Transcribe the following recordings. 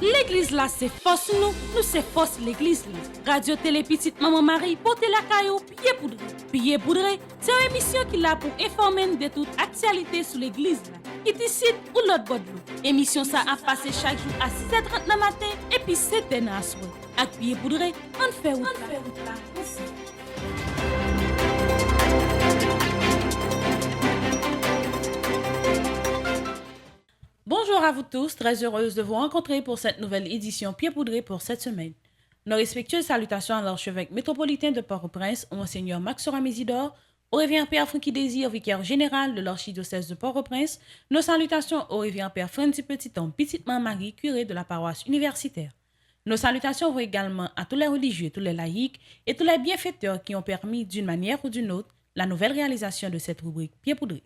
L'église là, c'est force nous, nous c'est force l'église là. Radio Télé Petite Maman Marie, portez la caillou, pied poudré. Pied poudré, c'est une émission qui l'a pour informer de toute actualité sur l'église là. Qui décide ou l'autre bord de l'eau. Émission ça a passé chaque jour à 6h30 le matin et puis 7h à soir. Avec pied poudré, on fait route là. Bonjour à vous tous, très heureuse de vous rencontrer pour cette nouvelle édition Pied Poudré pour cette semaine. Nos respectueuses salutations à l'archevêque métropolitain de Port-au-Prince, au Monseigneur Max Soramésidor, au révérend Père Francky Désir, vicaire général de l'archidiocèse de Port-au-Prince. Nos salutations au révérend Père Frandy Petiton, Petite Marie, curé de la paroisse universitaire. Nos salutations vont également à tous les religieux, tous les laïcs et tous les bienfaiteurs qui ont permis d'une manière ou d'une autre la nouvelle réalisation de cette rubrique Pied Poudré.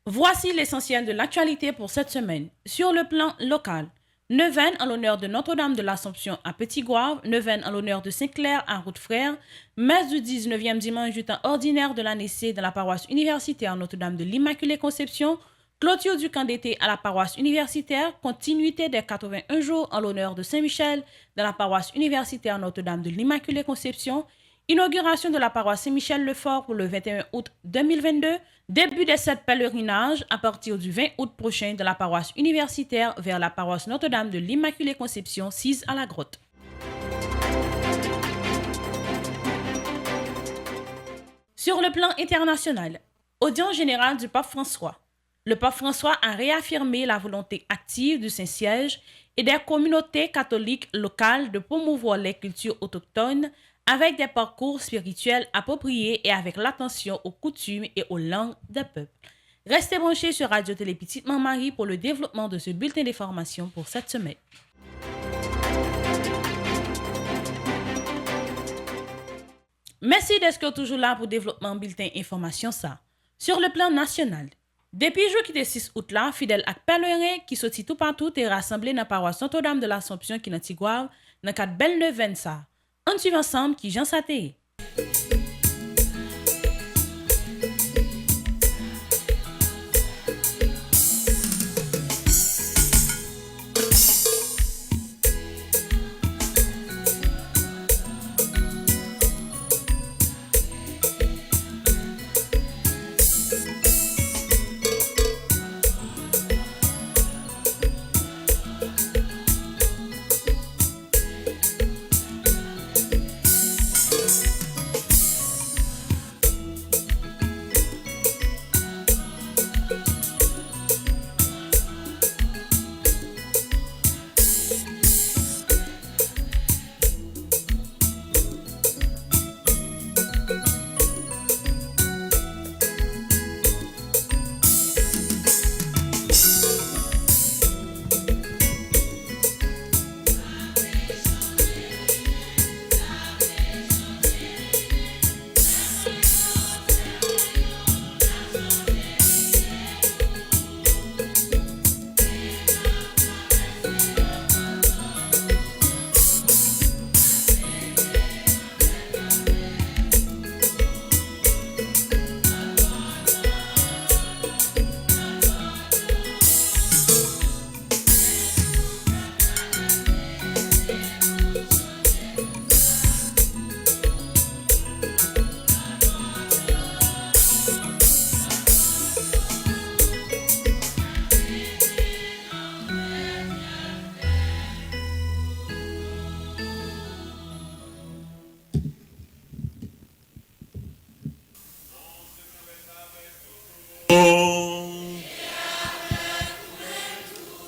Voici l'essentiel de l'actualité pour cette semaine. Sur le plan local, neuvaine en l'honneur de Notre-Dame de l'Assomption à Petit-Goâve, neuvaine en l'honneur de Saint-Clair à Route-Frère, messe du 19e dimanche du temps ordinaire de l'année C dans la paroisse universitaire Notre-Dame de l'Immaculée Conception, clôture du camp d'été à la paroisse universitaire, continuité des 81 jours en l'honneur de Saint-Michel dans la paroisse universitaire Notre-Dame de l'Immaculée Conception, inauguration de la paroisse Saint-Michel-le-Fort pour le 21 août 2022, début des 7 pèlerinages à partir du 20 août prochain de la paroisse universitaire vers la paroisse Notre-Dame de l'Immaculée Conception, 6 à la Grotte. Sur le plan international, audience générale du pape François. Le pape François a réaffirmé la volonté active du Saint-Siège et des communautés catholiques locales de promouvoir les cultures autochtones avec des parcours spirituels appropriés et avec l'attention aux coutumes et aux langues des peuples. Restez branchés sur Radio Télé Petite Maman Marie pour le développement de ce bulletin d'information pour cette semaine. Merci d'être toujours là pour le développement bulletin information ça. Sur le plan national, depuis le jour qui est 6 août là, fidèles à pèlerins qui sortent tout partout et rassemblés dans la paroisse Notre-Dame de l'Assomption qui est dans Tigouave, dans le cadre belle neuvaine ça. On suit ensemble qui Jean Saté.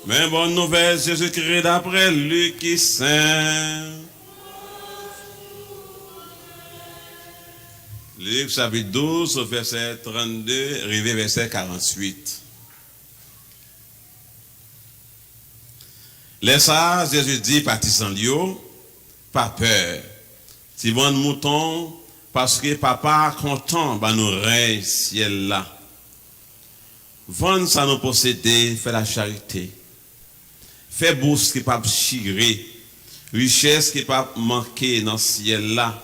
Mais bonne nouvelle, Jésus-Christ d'après Luc qui saint. Luc chapitre 12, verset 32, arrivé verset 48. Les ça, Jésus dit, partisan Lio, pas peur. Si vous mouton, parce que papa content, bah nous règne ciel là. Vendre ça nous posséder, fait la charité. Fait bourse qui pas chirer, richesse qui pas manquer dans ciel là.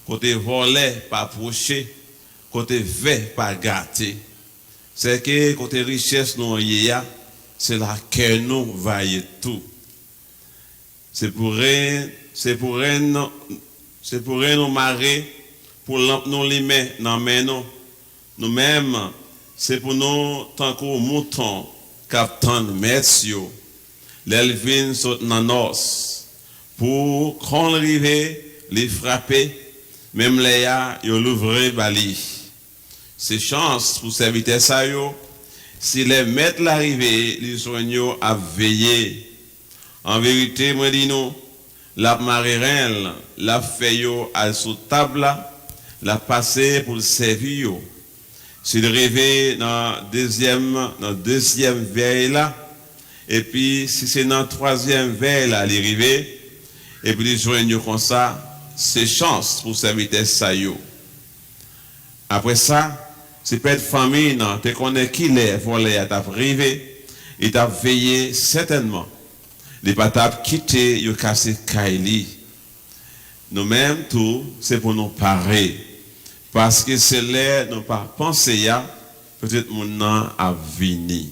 Côté volet pas approcher, côté vert pas gâter. C'est que côté richesse nous y c'est là que nous vaillons tout. C'est pour nous marrer, pour nous les mettre dans nous. Nous-mêmes, c'est pour nous, tant que moutons, captain, messieurs, l'elvin saute dans nos, pour qu'on arrive, les frapper, même les a, ils l'ouvrir bali. C'est chance pour servir ça, si les maîtres l'arrivée, les soignants à veiller. En vérité, moi dis nous, la marine, la fait à sous table, la passer pour le servir. Si le rêver dans deuxième veille là, et puis si c'est dans troisième veille là, l'arrivée, et puis les joignent comme ça, c'est chance pour servir ça yo. Après ça, c'est peut-être famille, non, tu connais qui l'est, volé à ta privé, et t'a veillé certainement. Les patates quitté, ils ont cassé Kaili. Nous-mêmes, tout, c'est pour nous parer. Parce que c'est là, nous pas pensé, peut-être mon nom a venu.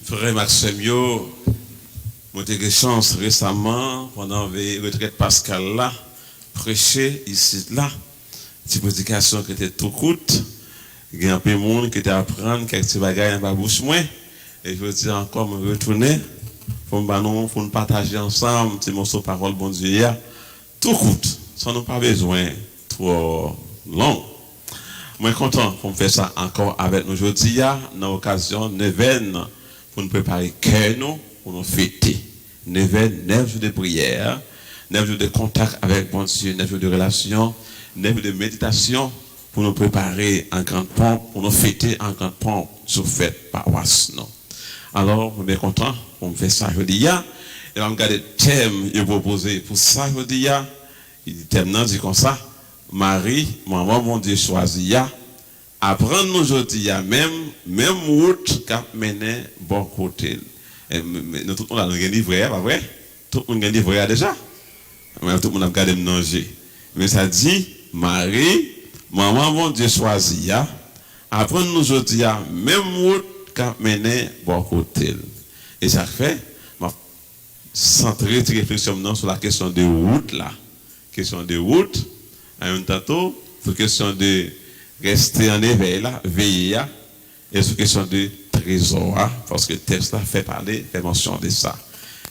Frère Maximio, j'ai eu une chance récemment, pendant la retraite Pascal là, prêcher ici là, une prédication qui était tout courte, il y a un peu de monde qui était à apprendre, quelques petits bagages dans la bouche moins, et je veux dire encore, me retourner, pour nous partager ensemble, petit morceau de parole, bon Dieu, tout courte, sans nous pas besoin, trop long. Moi, content pour me faire ça encore avec nous aujourd'hui, dans l'occasion neuvaine, pour nous préparer cœur nous, pour nous fêter. 9 jours de prière, 9 jours de contact avec bon Dieu, 9 jours de relation, 9 jours de méditation, pour nous préparer en grande pompe, pour nous fêter en grande pompe sur fête paroisse. Alors, je suis bien content pour me faire ça aujourd'hui. Et on regarde le thème que proposé pour ça aujourd'hui. Le thème dit comme ça, Marie, maman, mon Dieu choisi. Apprendre nous aujourd'hui, même route qu'a mené bon côté. Nous tout le monde a un livret, pas vrai? Tout le monde a un livret déjà. Mais tout le monde a gardé manger. Mais ça dit, Marie, maman, mon Dieu choisi. Apprendre nous aujourd'hui, même route qu'a mené bon côté. Et ça fait, centrer cette réflexion sur la question de route là. Question de route, à un tantôt, sur la question de rester en éveil là, veiller là, et sur question de trésor, parce que le texte là fait mention de ça.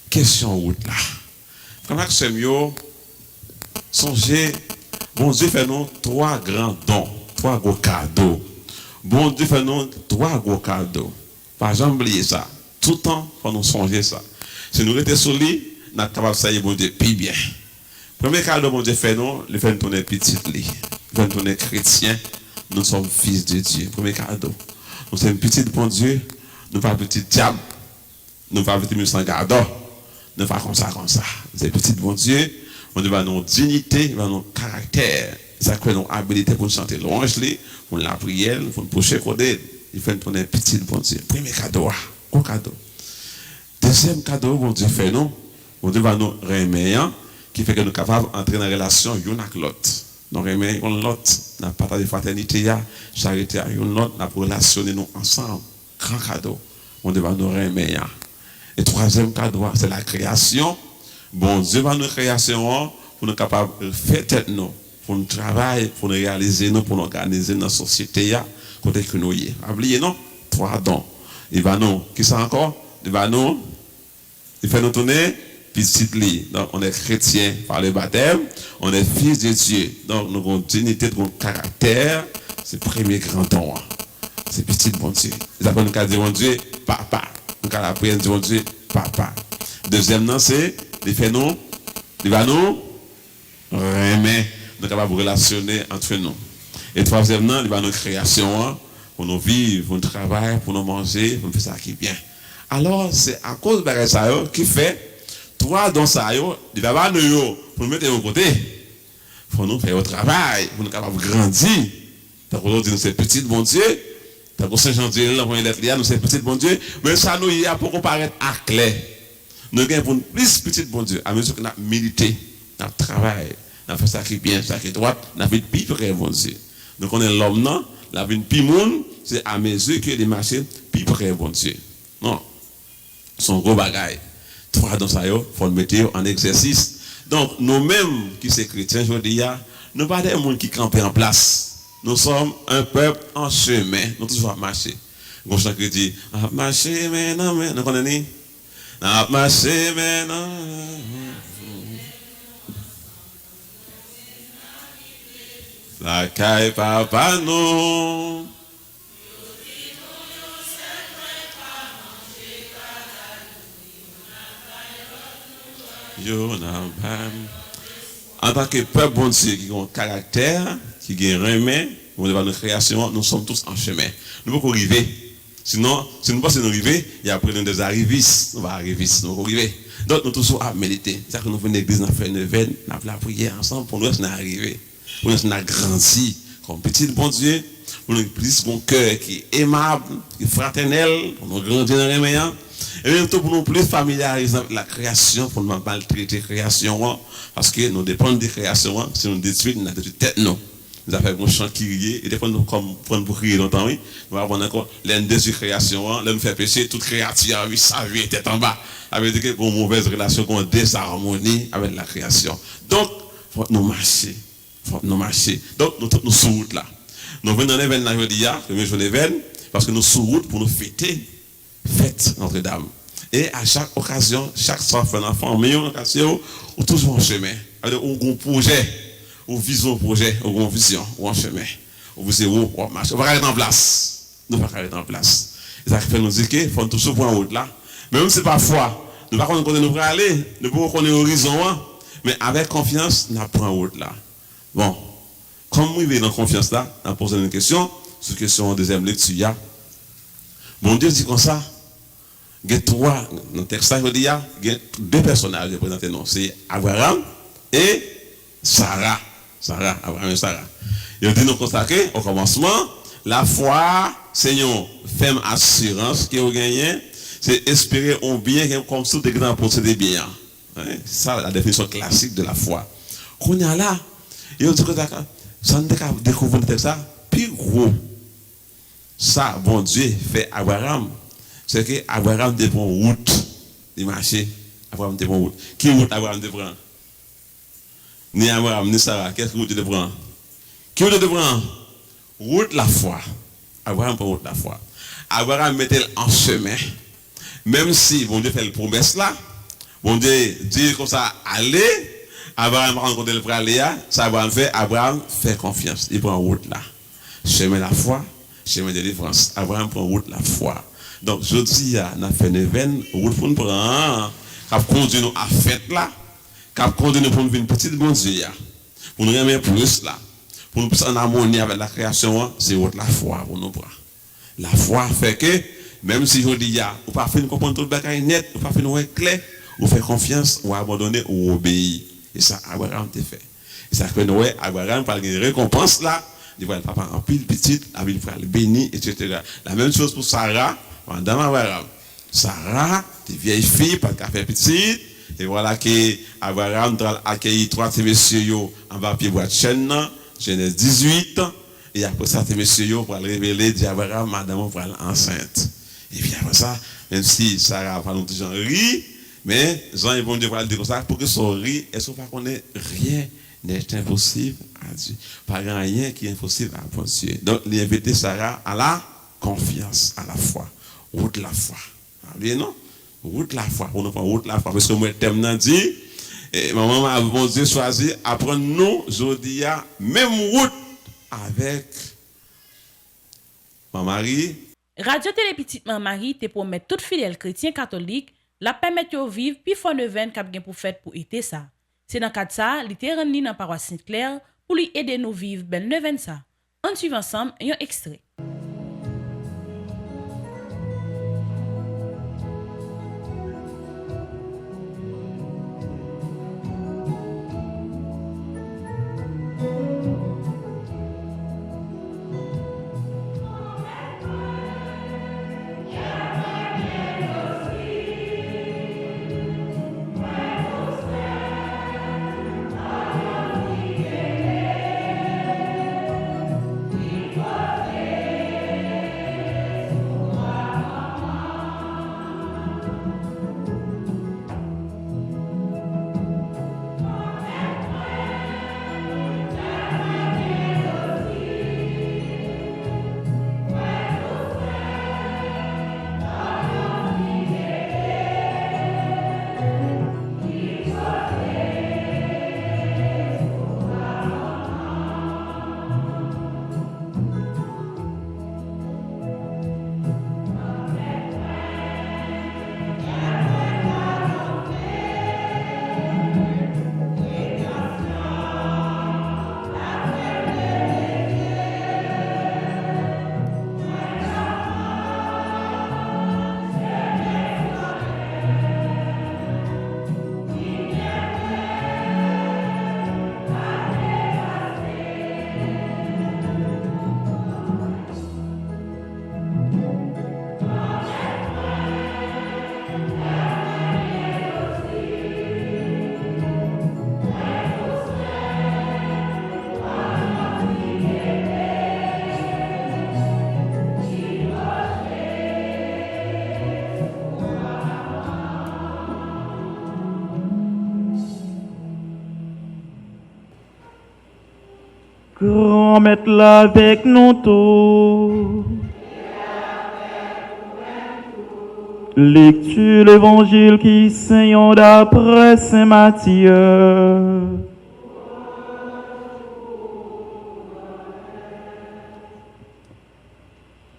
Question route là. Comme Maximio, songez, bon Dieu fait nous 3 grands dons, 3 gros cadeaux. Bon Dieu fait nous 3 gros cadeaux. Pas jamais oublier ça. Tout le temps, il faut nous songer ça. Si nous étions sur lui, nous sommes capables de savoir bon Dieu plus bien. Premier cadeau, bon Dieu fait nous, il fait nous tourner petit lit. Il fait nous tourner chrétien. Nous sommes fils de Dieu. Premier cadeau. Nous sommes petits bon Dieu. Nous ne sommes pas petits diables. Nous ne sommes pas petits sans gardons. Nous ne sommes pas comme ça, comme ça. Nous sommes petits bon Dieu. On va nos dignité, on va nos caractères. Ça crée nos habilités pour chanter louange, pour la prière, pour nous pousser côté. Il fait nous tourner petit bon Dieu. Premier cadeau. Gros cadeau. Deuxième cadeau, bon Dieu fait nous. Bon Dieu va nous remettre, qui fait que nous sommes capables d'entrer dans la relation l'un avec l'autre. Nous remettons l'autre, nous partage de fraternité, charité à l'autre, nous relationner nous ensemble. Grand cadeau. Bon Dieu va nous remettre. Et troisième cadeau, c'est la création. Bon Dieu va nous création pour nous capables de faire tête nous, pour nous travailler, pour nous réaliser nous, pour nous organiser dans la société, côté que nous y est. Oubliez non? 3 dons. Il va nous, qui ça encore? Il va nous, il fait nous tourner petit lit. Donc on est chrétien par le baptême, on est fils de Dieu. Donc nous avons une dignité, nous avons un caractère. C'est le premier grand don. C'est petit bon Dieu. Ils appellent nous dire bon Dieu, papa. nous allons apprendre, bon Dieu, papa. Deuxièmement, c'est, il va nous remettre, nous capables de relationner entre nous. Et troisièmement, il va nous création, pour nous vivre, pour nous travailler, pour nous manger, pour nous faire ça qui est bien. Alors, c'est à cause de ça qui fait, toi, dans ça, il va pas nous pour nous mettre de côté. Il faut nous faire au travail, pour nous capables de grandir. Tant qu'on dit, nous c'est petit, bon Dieu. Tant qu'on Saint-Jean-Dieu, nous c'est petit, bon Dieu. Mais ça nous y a pour comparaître à clair. Nous gagnons pour plus petit, bon Dieu, à mesure que nous avons milité, nous avons travaillé, nous avons fait ça qui est bien, ça qui est droit, nous avons fait plus près, bon Dieu. Donc on est l'homme, non? La vie de plus monde, c'est à mesure que les marchés, plus près, bon Dieu. Non. Son gros bagaille. Trois dans ça, il faut le mettre en exercice. Donc, nous-mêmes qui sommes chrétiens, je dis, nous ne sommes pas des gens qui campent en place. Nous sommes un peuple en chemin. Nous toujours marcher. Nous chant qui dit, marcher maintenant, nous connaissons? Marcher maintenant. La caille papa non. En tant que peuple bon Dieu qui a un caractère, qui a un remède, pour notre création, nous sommes tous en chemin. Nous ne pouvons pas arriver. Sinon, si nous passons arriver, il y a après des arrivistes. Nous allons arriver, nous allons arriver. Donc, nous tous à méditer. C'est-à-dire que nous venons à l'église, nous faisons une veine, nous avons la prière ensemble pour nous arriver. Pour nous grandir comme petit bon Dieu. Pour nous plus mon cœur qui est aimable, qui est fraternel, pour nous grandir dans les meilleurs. Et même tout pour nous plus familiariser avec la création, pour nous maltraiter la création, parce que nous dépendons des créations, si nous détruisons, nous avons détruit tête, non. Nous avons fait un chant qui rit, et des fois nous comme prendre pour crier longtemps, oui. Nous avons encore l'un sur création, là nous fait pécher, toute créature, oui, ça vient tête en bas. Avec des mauvaises relations, qu'on désharmonie avec la création. Donc, il faut nous marcher. Faut nous marcher. Donc, nous sous route là. Nous venons dans l'événement aujourd'hui, le premier jour d'événement, parce que nous sous route pour nous fêter. Fête Notre-Dame. Et à chaque occasion, chaque soir, un enfant, meilleure occasion, ou toujours en chemin. Ou un projet, ou vision un projet, ou une vision, ou en chemin. Ou vous savez où, on marche. On va rester en place. Nous ne pas rester en place. Et ça fait nous dire qu'il faut toujours pour en route là. Même si parfois, nous ne pouvons pas nous aller, nous pouvons connaître l'horizon, mais avec confiance, nous prenons en route là. Bon, comme nous vivons dans confiance là, nous posons une question, cette question en deuxième lecture. Bon Dieu dit comme ça. Il y a trois, dans le texte, il y a deux personnages représentés. C'est Abraham et Sarah. Sarah, Abraham et Sarah. Il dit nous constater au commencement, la foi, c'est une ferme assurance qui a gagné, c'est espérer un bien comme tout exemple pour posséder bien. Ça, la définition classique de la foi. Qu'on y a là, il dit que ça ne découvre le texte, puis gros. Ça, bon Dieu fait Abraham. C'est que Abraham te prend route. Il marche. Abraham te prend route. Qui route Abraham te prend? Ni Abraham, ni Sarah. Qu'est-ce que route te prend? Qui route te prend? Route la foi. Abraham prend route la foi. Abraham mettait en chemin. Même si bon Dieu fait la promesse là, bon Dieu dit comme ça, allez. Abraham rencontre le frère Léa. Ça Abraham fait confiance. Il prend route là. Chemin la foi. Chemin de délivrance. Abraham prend route la foi. Donc, je dis, on a fait une événement, route pour nous prendre, qui a conduit nous à fête là, qui a conduit nous pour nous une petite bon Dieu, pour nous remettre plus là, pour nous en harmonie avec la création, c'est route la foi pour nous prendre. La foi fait que, même si je dis, on ne peut pas comprendre tout le bagage net, on ne peut pas faire clair, on fait confiance, on abandonner, on obéit. Et ça, Abraham te fait. Et ça fait que Abraham parle de récompense là. Il voit le papa en pile petit, il va le bénir, etc. La même chose pour Sarah, madame Abraham. Sarah, une vieille fille, pas de café petit, et voilà que Abraham a accueilli trois de messieurs en bas pied bois de chaîne, Genèse 18, et après ça, ces messieurs pour le révéler, dit Abraham, madame, pour enceinte. Et puis après ça, même si Sarah va nous toujours rire, mais Jean et bon Dieu va le dire comme ça, pour que son rire, est-ce qu'on ne connaît rien n'est impossible à Dieu. Pas rien qui est impossible à Dieu. Donc, il invite Sarah à la confiance, à la foi. Route la foi. Bien non? Route la foi. On prend route la foi. Parce que moi, le thème dit, maman a bon Dieu choisi, apprendre nous, aujourd'hui, même route avec ma mari, Radio Télé Petite Marie te promet tout fidèle chrétien catholique la permettre de vivre puis fort neuvaine k'ap gen pour fête pour été ça. C'est dans cadre ça, li te rend dans paroisse Sainte-Claire pour lui aider nous vivre belle neuvaine ça. On suit ensemble un extrait. Grand Maître là avec nous tous. Lecture l'évangile qui saignant d'après Saint Matthieu.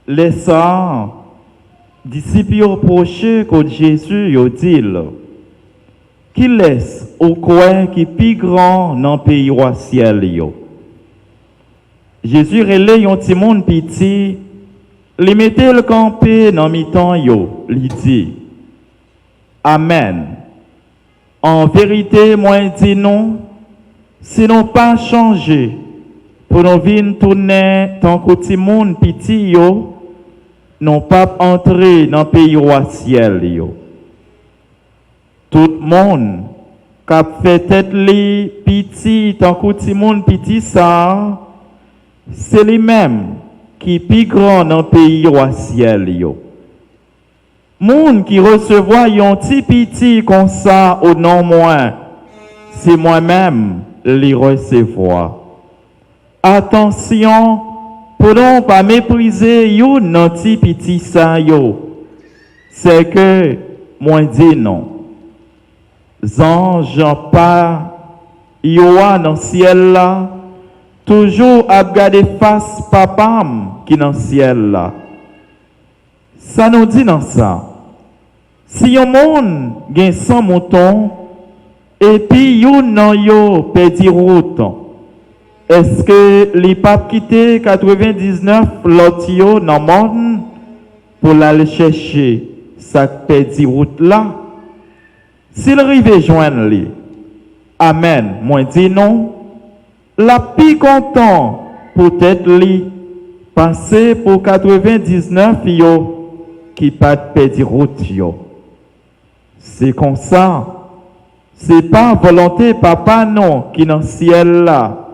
Les saints disciples reprochés que Jésus yo dit qu'il laisse au coin qui plus grand dans le pays roi ciel yo. Jésus relève yon ti moun piti, li mette le campé dans mi-temps yo, li dit Amen. En vérité, moi dis non, si nous pas changé pour nous venir tourner tant que ti moun piti yo, non pas entrer dans le pays roi ciel yo. Tout monde k'ap fait tête li piti tant que ti moun piti ça, c'est lui-même qui plus grand dans le pays roi ciel yo. Moun qui recevoir yon ti piti comme ça au nom moi, c'est moi-même les recevoir. Attention, pour ne pas mépriser yon nan ti piti ça yo. C'est que moi dis non. Ange pas yo dans le ciel là. Toujours à garder face papam qui dans le ciel là. Ça nous dit dans ça. Si un monde gagne 100 moutons et puis yon nan yo pedi route, est-ce que les papes quitter 99 l'autre yo dans monde pour l'aller chercher sa pedi route là? S'il arrive joindre lui, amen, moi dis non. La plus content peut-être lui passer pour 99 yo qui pas perdre route yo. C'est comme ça. C'est pas volonté papa non qui dans ciel là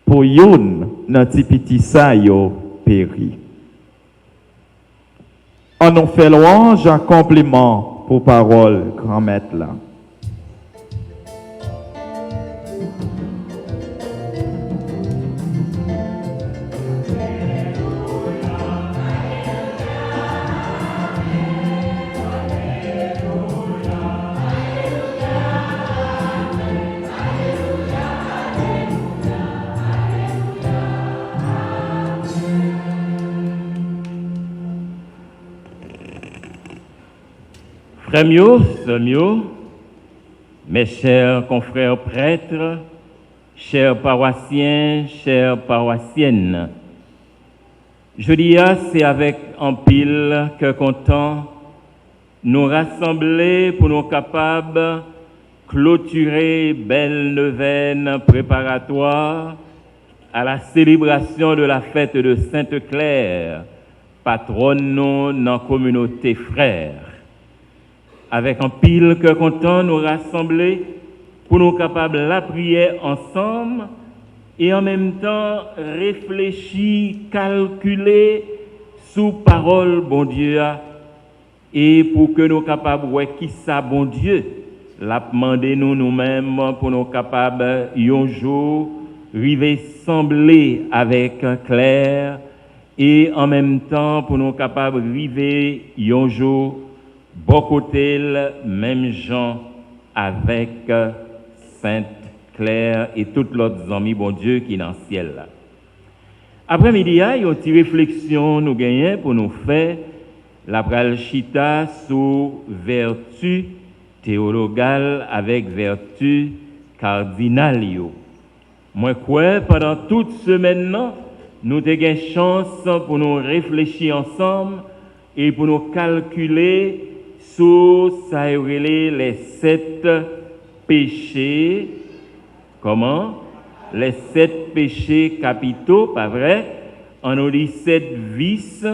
pour youn dans ti petit ça yo péri. On nous fait louange à compliment pour parole grand maître là. Frères mieux, sœurs mieux, mes chers confrères prêtres, chers paroissiens, chères paroissiennes, jeudi, c'est avec un pile que content nous rassembler pour nous capables clôturer belle neuvaine préparatoire à la célébration de la fête de Sainte-Claire, patronne nous dans la communauté frère. Avec un pile que content nous rassembler pour nous capables la prière ensemble et en même temps réfléchir, calculer sous parole bon Dieu et pour que nous capables ouais qui ça bon Dieu l'a demandé nous-mêmes pour nous capables un jour river sembler avec Claire et en même temps pour nous capables river un jour bon côté même Jean avec Sainte Claire et toutes l'autres amis bon Dieu qui dans le ciel là. Après-midi, il y a une petite réflexion nous gagnons pour nous faire la pralchita sur vertu théologale avec vertu cardinale. Moi quoi pendant toute semaine nous avons une chance pour nous réfléchir ensemble et pour nous calculer sur ça les 7 péchés. Comment? Les 7 péchés capitaux, pas vrai? On a dit 7 vices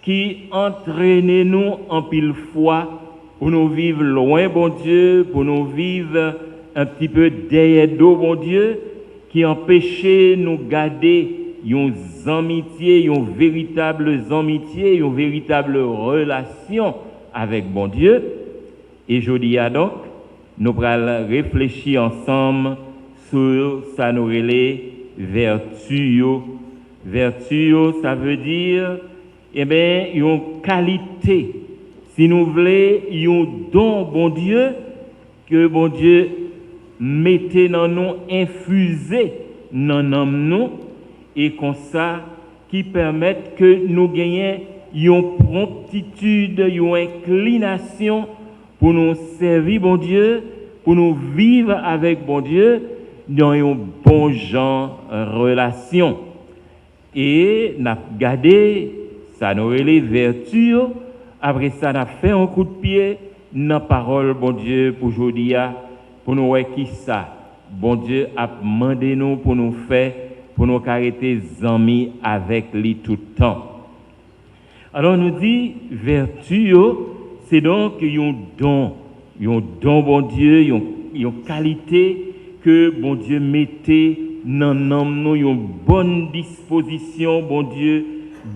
qui entraînent nous en pile fois pour nous vivre loin, bon Dieu, pour nous vivre un petit peu derrière d'eau, bon Dieu, qui empêchent nous garder une amitié, une véritable amitié, une véritable relation avec bon Dieu. Et je dis donc, nous allons réfléchir ensemble sur ça nous relève vertu. Vertu, ça veut dire, eh bien, une qualité. Si nous voulons, un don, bon Dieu, que bon Dieu mette dans nous, infusé dans nous, et comme ça, qui permettent que nous gagnions une promptitude, une inclination pour nous servir, bon Dieu, pour nous vivre avec bon Dieu dans une bonne genre relation. Et nous avons gardé, ça nous relève vertu. Après ça, nous avons fait un coup de pied dans la parole, bon Dieu, pour aujourd'hui, pour nous voir qui ça. Bon Dieu a demandé nous pour nous faire, pour nous arrêter amis avec lui tout le temps. Alors, nous dit, vertu, c'est donc un don, bon Dieu, une qualité que bon Dieu mettait dans nous, une bonne disposition, bon Dieu,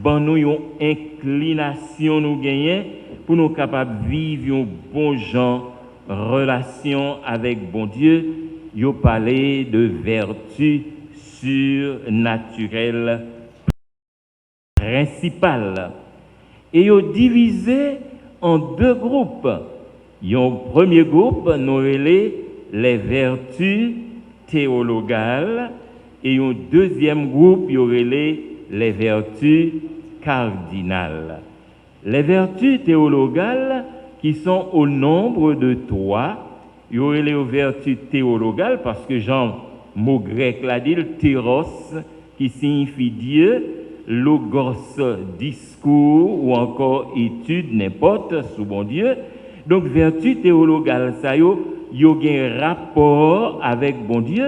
bon nous une inclination nous gagner pour nous capables de vivre une bonne genre relation avec bon Dieu. Yo parler de vertu surnaturelle principale et yo divisé en 2 groupes. Un premier groupe nous relève les vertus théologales et un deuxième groupe nous relève les vertus cardinales. Les vertus théologales qui sont au nombre de 3, il y aurait les vertus théologales parce que Jean, mot grec l'a dit, théros, qui signifie Dieu, logos, discours ou encore étude, n'importe, sous bon Dieu. Donc, vertu théologale, ça y a un rapport avec bon Dieu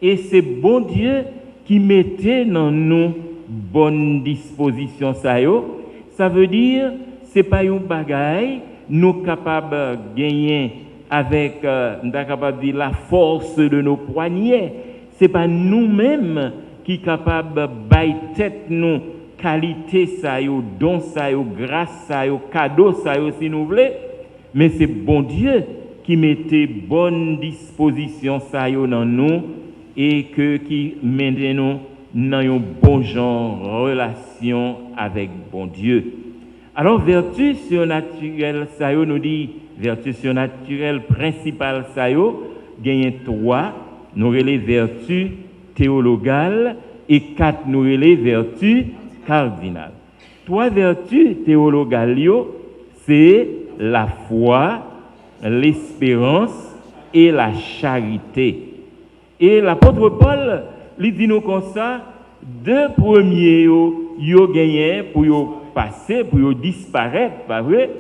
et c'est bon Dieu qui mettait dans nous bonne disposition, ça veut dire, c'est pas une bagaille, nous capables de gagner avec capable de dire la force de nos poignets, c'est pas nous-mêmes qui capables de bailler tête nous qualité ça yo don ça yo grâce ça yo cadeau ça yo si nous voulons, mais c'est bon Dieu qui mettait bonne disposition ça yo dans nous et qui mène nous dans un bon genre relation avec bon Dieu. Alors vertu surnaturelle ça yo nous dit vertu surnaturelle principale ça yo gagne 3 nous relève vertu théologale et 4 nous relève vertu cardinale. 3 vertus théologales c'est la foi, l'espérance et la charité. Et l'apôtre Paul lui dit nous comme ça, deux premiers yo gagné pour yo passer, pour yo disparaître, pas vrai?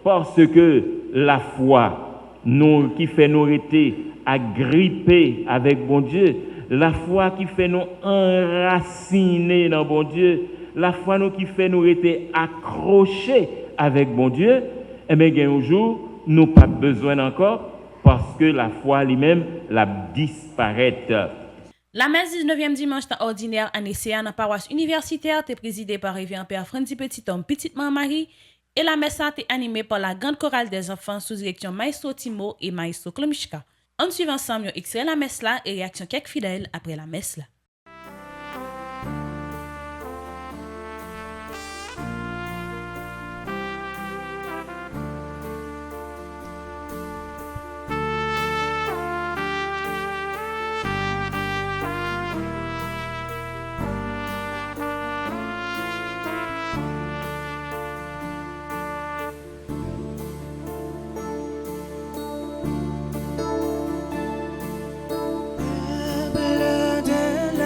Parce que la foi nous qui fait nous rester agrippés avec bon Dieu, la foi qui fait nous enraciner dans bon Dieu, la foi nous qui fait nous rester accrochés avec bon Dieu, eh bien, un jour, nous pas besoin encore parce que la foi lui-même la disparaît. La messe 19e dimanche dans ordinaire année CA dans la paroisse universitaire était présidée par Révérend Père Frandy Petit-Homme Petite-Maman Marie et la messe a été animée par la grande chorale des enfants sous direction Maestro Timo et Maestro Klomishka. On suit ensemble un extrait de la messe là et réaction quelques fidèles après la messe là. Bleu de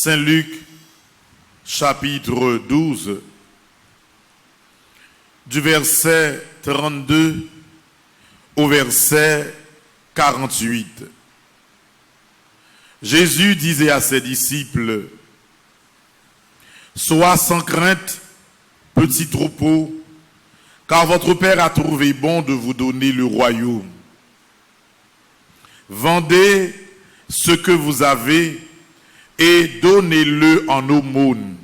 Saint Luc, chapitre 12, du verset 32 au verset 48. Jésus disait à ses disciples, « Sois sans crainte, petit troupeau, car votre Père a trouvé bon de vous donner le royaume. Vendez ce que vous avez et donnez-le en aumône.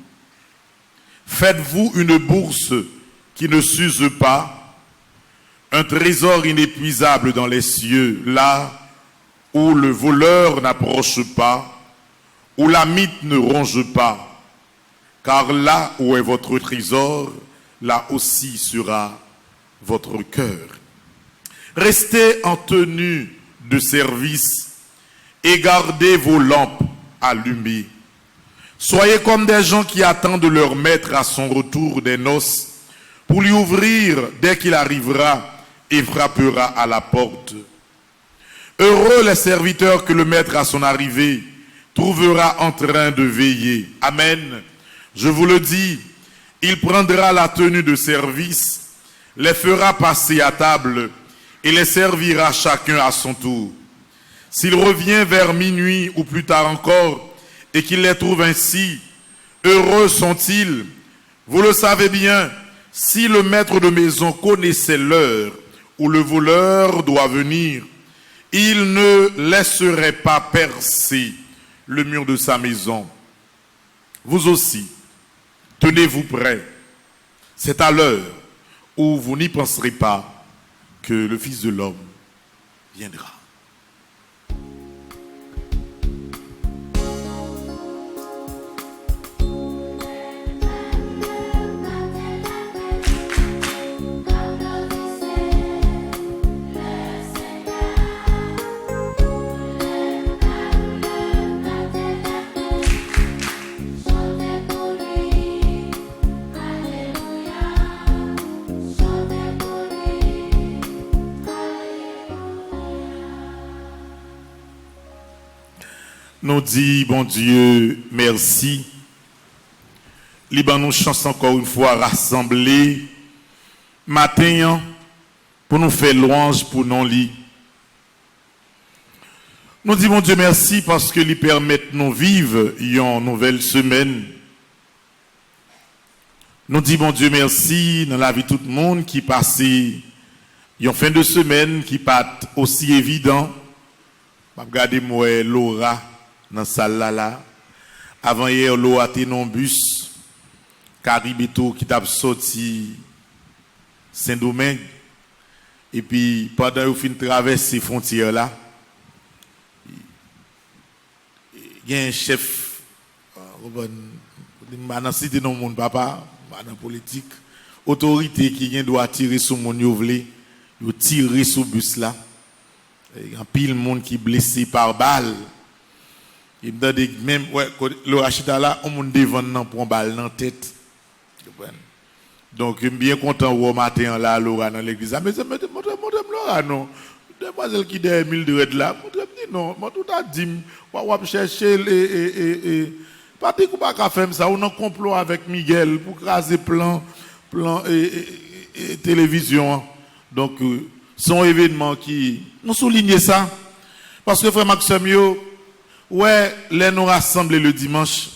Faites-vous une bourse qui ne s'use pas, un trésor inépuisable dans les cieux, là où le voleur n'approche pas, où la mythe ne ronge pas, car là où est votre trésor, là aussi sera votre cœur. Restez en tenue de service et gardez vos lampes allumées. Soyez comme des gens qui attendent leur maître à son retour des noces pour lui ouvrir dès qu'il arrivera et frappera à la porte. Heureux les serviteurs que le maître à son arrivée trouvera en train de veiller. Amen. Je vous le dis, il prendra la tenue de service, les fera passer à table et les servira chacun à son tour. S'il revient vers minuit ou plus tard encore et qu'il les trouve ainsi, heureux sont-ils. Vous le savez bien, si le maître de maison connaissait l'heure où le voleur doit venir, il ne laisserait pas percer le mur de sa maison. Vous aussi, tenez-vous prêts. C'est à l'heure où vous n'y penserez pas que le Fils de l'homme viendra. Nous dit, bon Dieu, merci. Liban nous chance encore une fois rassemblés matin pour nous faire louange pour nos lits. Nous dit, bon Dieu, merci parce que lui permettent nous vivre une nouvelle semaine. Nous dit, bon Dieu, merci dans la vie de tout le monde qui passe une fin de semaine qui pas aussi évident. Regardez moi Laura dans la salle là. Avant hier, l'eau a été non bus. Caribito qui t'a sorti Saint-Domingue. Et puis, pendant qu'il fin traverser ces frontières là, il y a un chef, dans la cité dans mon papa, dans la politique, autorité qui doit tirer sur mon yovelé, il tirer sur le bus là. Il y a un pile monde qui est blessé par balle. Il me dit même le Rachida là, on m'a devant pour une balle dans la tête. Donc je suis bien content au matin là Laura dans l'église. Mais madame Laura non. Demoiselle qui est 1000 de là, madame dit non, moi tout a dit on va chercher pas dit qu'on pas faire ça, on a un complot avec Miguel pour craser plan et télévision. Donc son événement qui nous souligne ça parce que frère Maxime ouais, les nous rassembler le dimanche,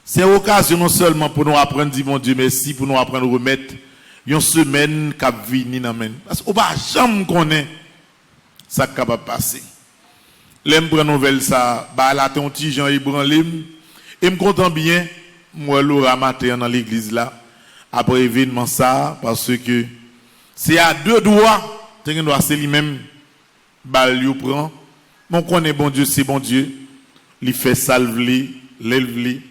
c'est une occasion non seulement pour nous apprendre dire mon Dieu merci, pour nous apprendre à remettre une semaine qui vient dans main. Parce qu'on va jamais connaître ça qui va passer. L'aime prendre nouvelle ça, bah là ton petit Jean ébranlé et me content bien moi Laura matin dans l'église là après événement ça parce que c'est à deux doigts, tu dois c'est lui-même bal you prend. Mon connaît bon Dieu, c'est bon Dieu. Il fait salver, l'élever,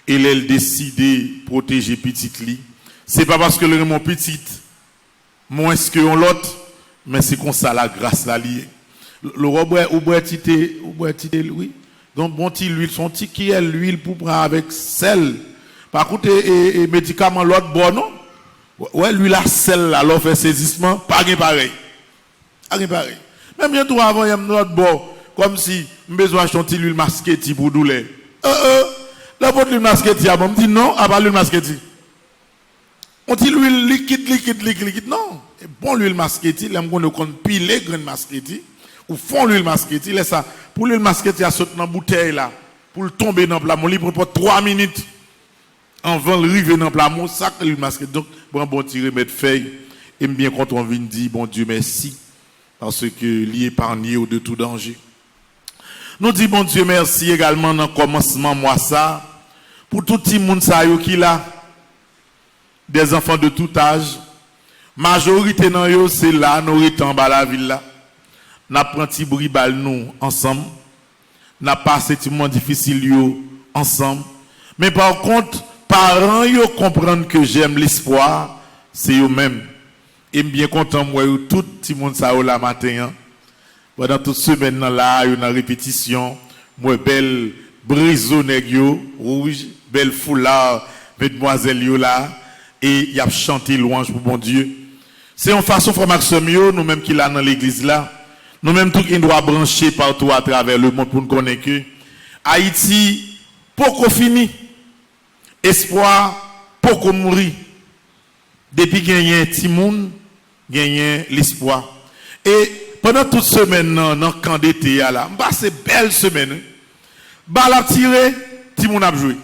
et il décide de protéger petite li. C'est pas parce que le mon petite, moins que l'autre, mais c'est comme ça la grâce la liée. Le Robert ou boitité, oui. Donc bon petit l'huile, son petit qui est l'huile pour prendre avec sel. Par contre et médicament l'autre bon non. Ouais l'huile la sel là, l'on fait saisissement, pas pareil. Pas pareil. Même bientôt avant il y a l'autre bon. Comme si besoin de l'huile masquée pour douleur. La bonne l'huile masquetti, on me dit non, à part l'huile masquetti. On dit l'huile liquide. Non. Et bon, l'huile masquetti, là, on compte piler graine masquetti, ou font l'huile masquetti, laisse ça. Pour l'huile masquetti, à sauter dans la bouteille là, pour le tomber dans le plat, mon libre pour 3 minutes. Avant de arriver dans le plat, mon sac l'huile masquetti. Donc, bon, tirer, mettre feuille. Et bien, quand on vient dire, bon Dieu, merci, parce que l'y épargné de tout danger. Nous disons, bon Dieu, merci également dans le commencement, moi, ça, pour tout le monde qui là, des enfants de tout âge. Majorité dans eux, c'est là, nous étions en bas la ville là. Nous avons pris bribal nous ensemble. Nous avons passé des moments difficiles ensemble. Mais par contre, parents yo comprennent que j'aime l'espoir, c'est eux-mêmes. Et bien content moi tout le monde ça là matin. Pendant toute semaine là, une répétition, moi belle briseau nèg rouge, belle foulard mesdemoiselles yo là et y a chanté louange pour bon Dieu. C'est en façon frère Maxime nous même qui là dans l'église là, nous même tout qui doit brancher partout à travers le monde pour nous connaître que Haïti pour fini. Espoir pour qu'on mourir. Depuis gagner petit monde, gagner l'espoir. Et pendant toute semaine dans le camp d'été là, c'est belle semaine. Balle a tiré, petit monde a joué.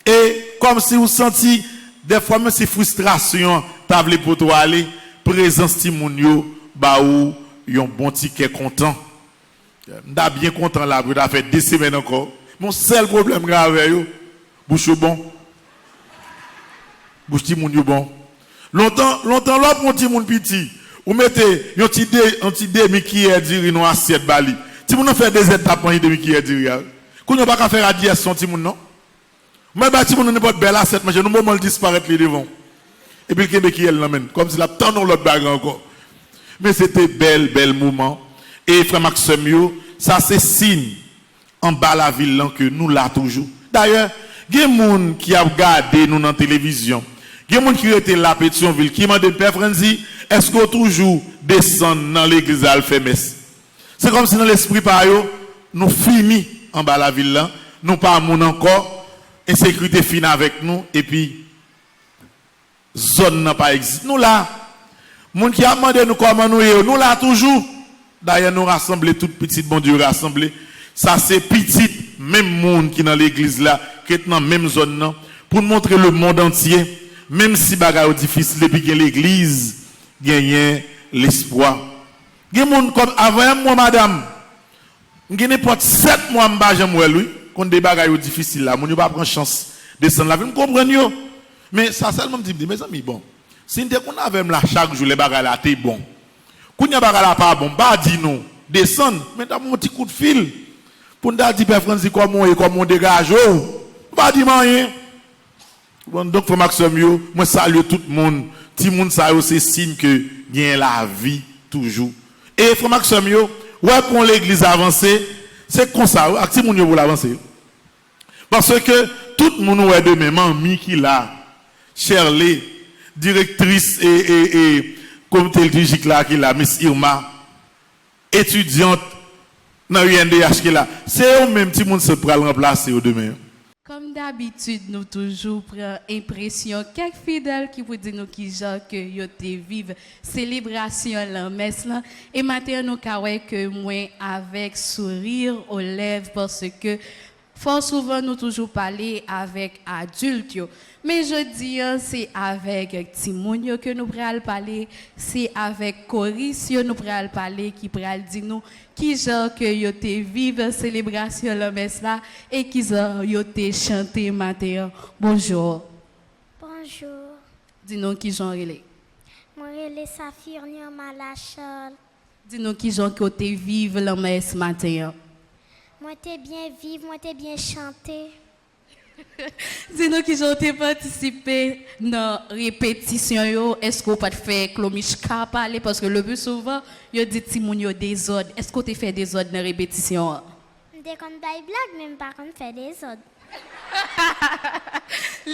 Et comme si vous sentiez des fois même ces frustrations, table pour toi aller, présence petit monde yo, ba ou yon bon ticket content. M'da bien content là, vous a fait 2 semaines encore. Mon seul problème grave yo, bouche bon. Bouche ti moun yo bon. Longtemps l'autre mon ti moun petit. Ou mettez un petit demi qui est diri non assiette bali. Ti moun fait des étapes en demi qui est diri. Qu'on pas ka faire radiation ti moun non. Mais ba ti moun n'importe belle assiette mais nous moment disparaître les devant. Et puis le qui est l'amène comme si la tendon l'autre bagarre encore. Mais c'était bel moment. Et frère Maxime yo, ça c'est signe en bas la ville que nous là toujours. D'ailleurs, il y a des gens qui ont regardé nous dans la télévision. Il y a des gens qui étaient là à Pétionville, qui m'ont dit, Père Franzi, est-ce qu'on toujours descend dans l'église à faire messe? C'est comme si dans l'esprit par eux, nous finissons en bas la ville là, nous pas moun encore, insécurité fine avec nous, et puis, zone n'a pas existe. Nous là, moun qui a demandé nous comment nous là toujours. D'ailleurs, nous rassembler toutes petites, bon Dieu, rassembler. Ça, c'est petit, même monde qui est dans l'église là, qui est dans la même zone là, pour montrer le monde entier, même si bagaille difficile, depuis que l'église gagne l'espoir. Il y a des gens comme avant moi, madame, il y a n'importe 7 mois, lui, quand des bagailles difficiles là, mon ne pas prendre chance de descendre la vie, vous comprenez? Mais ça, seulement me dit, mes amis, bon, si on avait là chaque jour, les bagailles là, c'est bon. Quand il y a des bagailles là, pas bon, bah, dis nous, descendre, mais t'as mon petit coup de fil. Pour nous dire, Père Francis, comment on dégage, pas dire rien. Bon, donc, frère Maxime, moi, salue tout le monde. Tout le monde, ça, c'est signe que il y a la vie toujours. Et frère Maxime, ouais, pour l'église avancée, c'est comme ça, tout le monde pour l'avancer. Parce que tout le monde est de même, ami qui l'a, Shirley, directrice et comité liturgique là, qui l'a, Miss Irma, étudiante, dans l'UNDH qui là, c'est eux même qui se prennent remplacer au demain. Comme d'habitude, nous toujours prenons impression quelques fidèles qui vous disent nous qui genre que yo te vive célébration la messe là et maintenant nous que moi avec sourire aux lèvres parce que fort souvent nous toujours parler avec adultes mais je dis c'est avec Timonio que nous pral parler c'est avec Coris nous pral parler qui pral dire nous qui genre que yo te vive célébration la messe là et qui genre yo te chanter matin. Bonjour. Bonjour. Dis-nous qui genre relé. Moi relé Saphir Malachal. Dis-nous qui genre que te vive la messe matin. Moi t'es bien vivre, moi t'es bien chanter. Dis-nous qui ont participé dans la répétition. Est-ce qu'on peut faire Klomichka parler? Parce que le plus souvent, il dit Timoun des ordres. Est-ce qu'on te fait des ordres dans la répétition? Dès qu'on baille blague, même par contre, fait des ordres.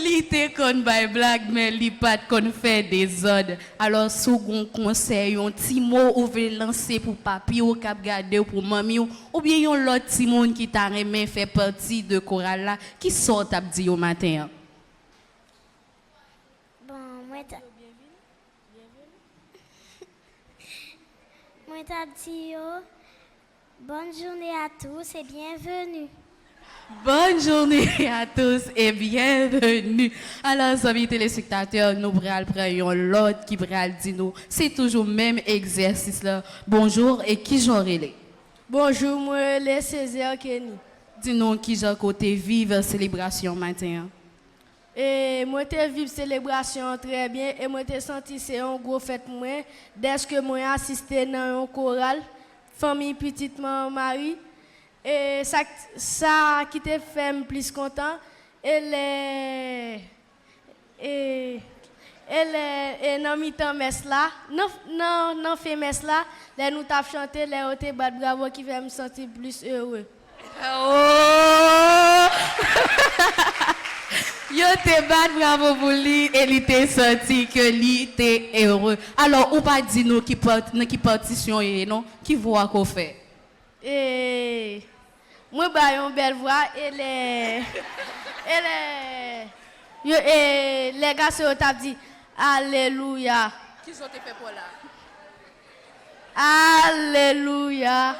Li te kon bay blague, mais li pas kon fait des ordres. Alors, second conseil, un petit mot ou veut lancer pour papi ou cap garder pour mami ou bien yon l'autre petit monde qui t'a aimé fait partie de chorale là, qui sort t'a dit au matin. Bon, moi t'as dit bonne journée à tous et bienvenue. Bonne journée à tous et bienvenue. Alors, amis téléspectateurs, nous prenons l'autre qui dit nous. C'est toujours le même exercice là. Bonjour et qui j'en relais? Bonjour, moi, les Césaire Kenny. Dis-nous qui j'en côté vive célébration matin. Et moi, t'ai vive célébration très bien et moi, t'ai senti c'est un gros fête pour moi. Dès que moi assisté dans un choral, famille petite Marie. Et ça qui te fait plus content, elle est dans mi-temps messe là, non fait messe là, là nous t'a chanté, là on te bat bravo qui fait me sentir plus heureux. Oh! Yo te bat bravo pour lui et il t'a senti que lui était heureux. Alors, on pas dit nous qui partition non, qui voit qu'on fait. Et moi j'ai une belle voix et les gars se ont dit alléluia. Qui sont fait pour là? Alléluia.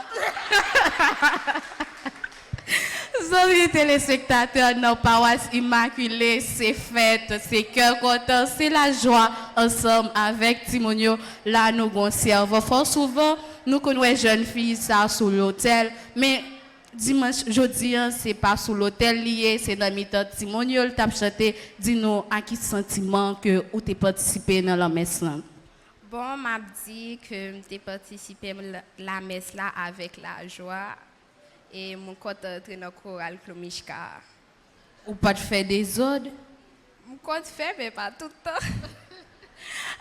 Amis téléspectateurs, nos paroisses immaculées, c'est fête, c'est cœur content, c'est la joie ensemble avec Timonio. Là, nous conservons fort souvent, nous connaissons jeunes filles ça sous l'hôtel, mais dimanche, jeudi, c'est pas sous l'hôtel lié, c'est dans le temps Timonio, le tape chanté. Dis-nous à qui sentiment que ou t'es participé dans la messe là. Bon, m'a dit que j'ai participé à la messe là avec la joie. Et mon compte entrer dans le choral Klomishka. Ou pas de faire des ordres? Mon compte fait, mais pas tout le temps.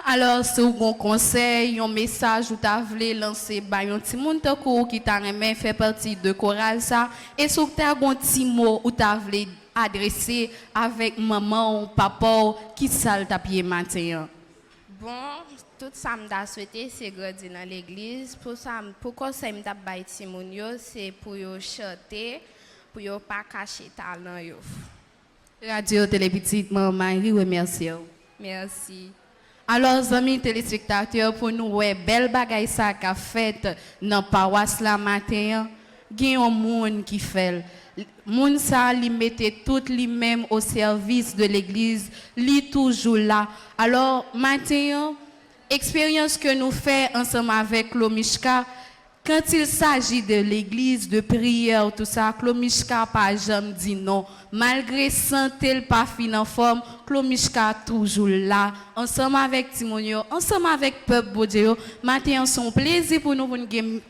Alors, si vous avez un conseil, un message ou tu voulez lancer un petit monde qui t'a aimé faire partie de choral ça, et si vous avez un petit mot ou tu voulez adresser avec maman ou papa, qui ça t'a pied matin? Bon, tout ça m'a souhaité c'est grandir dans l'église. Pour ça, pour conseil m'a baï Timonio, c'est pour yo chanter, pour yo pas cacher talent yo. Radio Télé Petite Marie, remercie. Merci. Alors, amis téléspectateurs, pour nous, ouais, belle bagaille ça qu'a fait dans paroisse la matin, il y a un monde qui fait. Moun sa li mette tout lui-même au service de l'église, li toujours là. Alors, matin, expérience que nous faisons ensemble avec Klomishka, quand il s'agit de l'église, de prière, tout ça, Klomishka pas jamais dit non. Malgré santé, pas fin en forme, Klomishka toujours là, ensemble avec Timonio, ensemble avec peuple Bodéo. Matin, c'est un plaisir pour nous,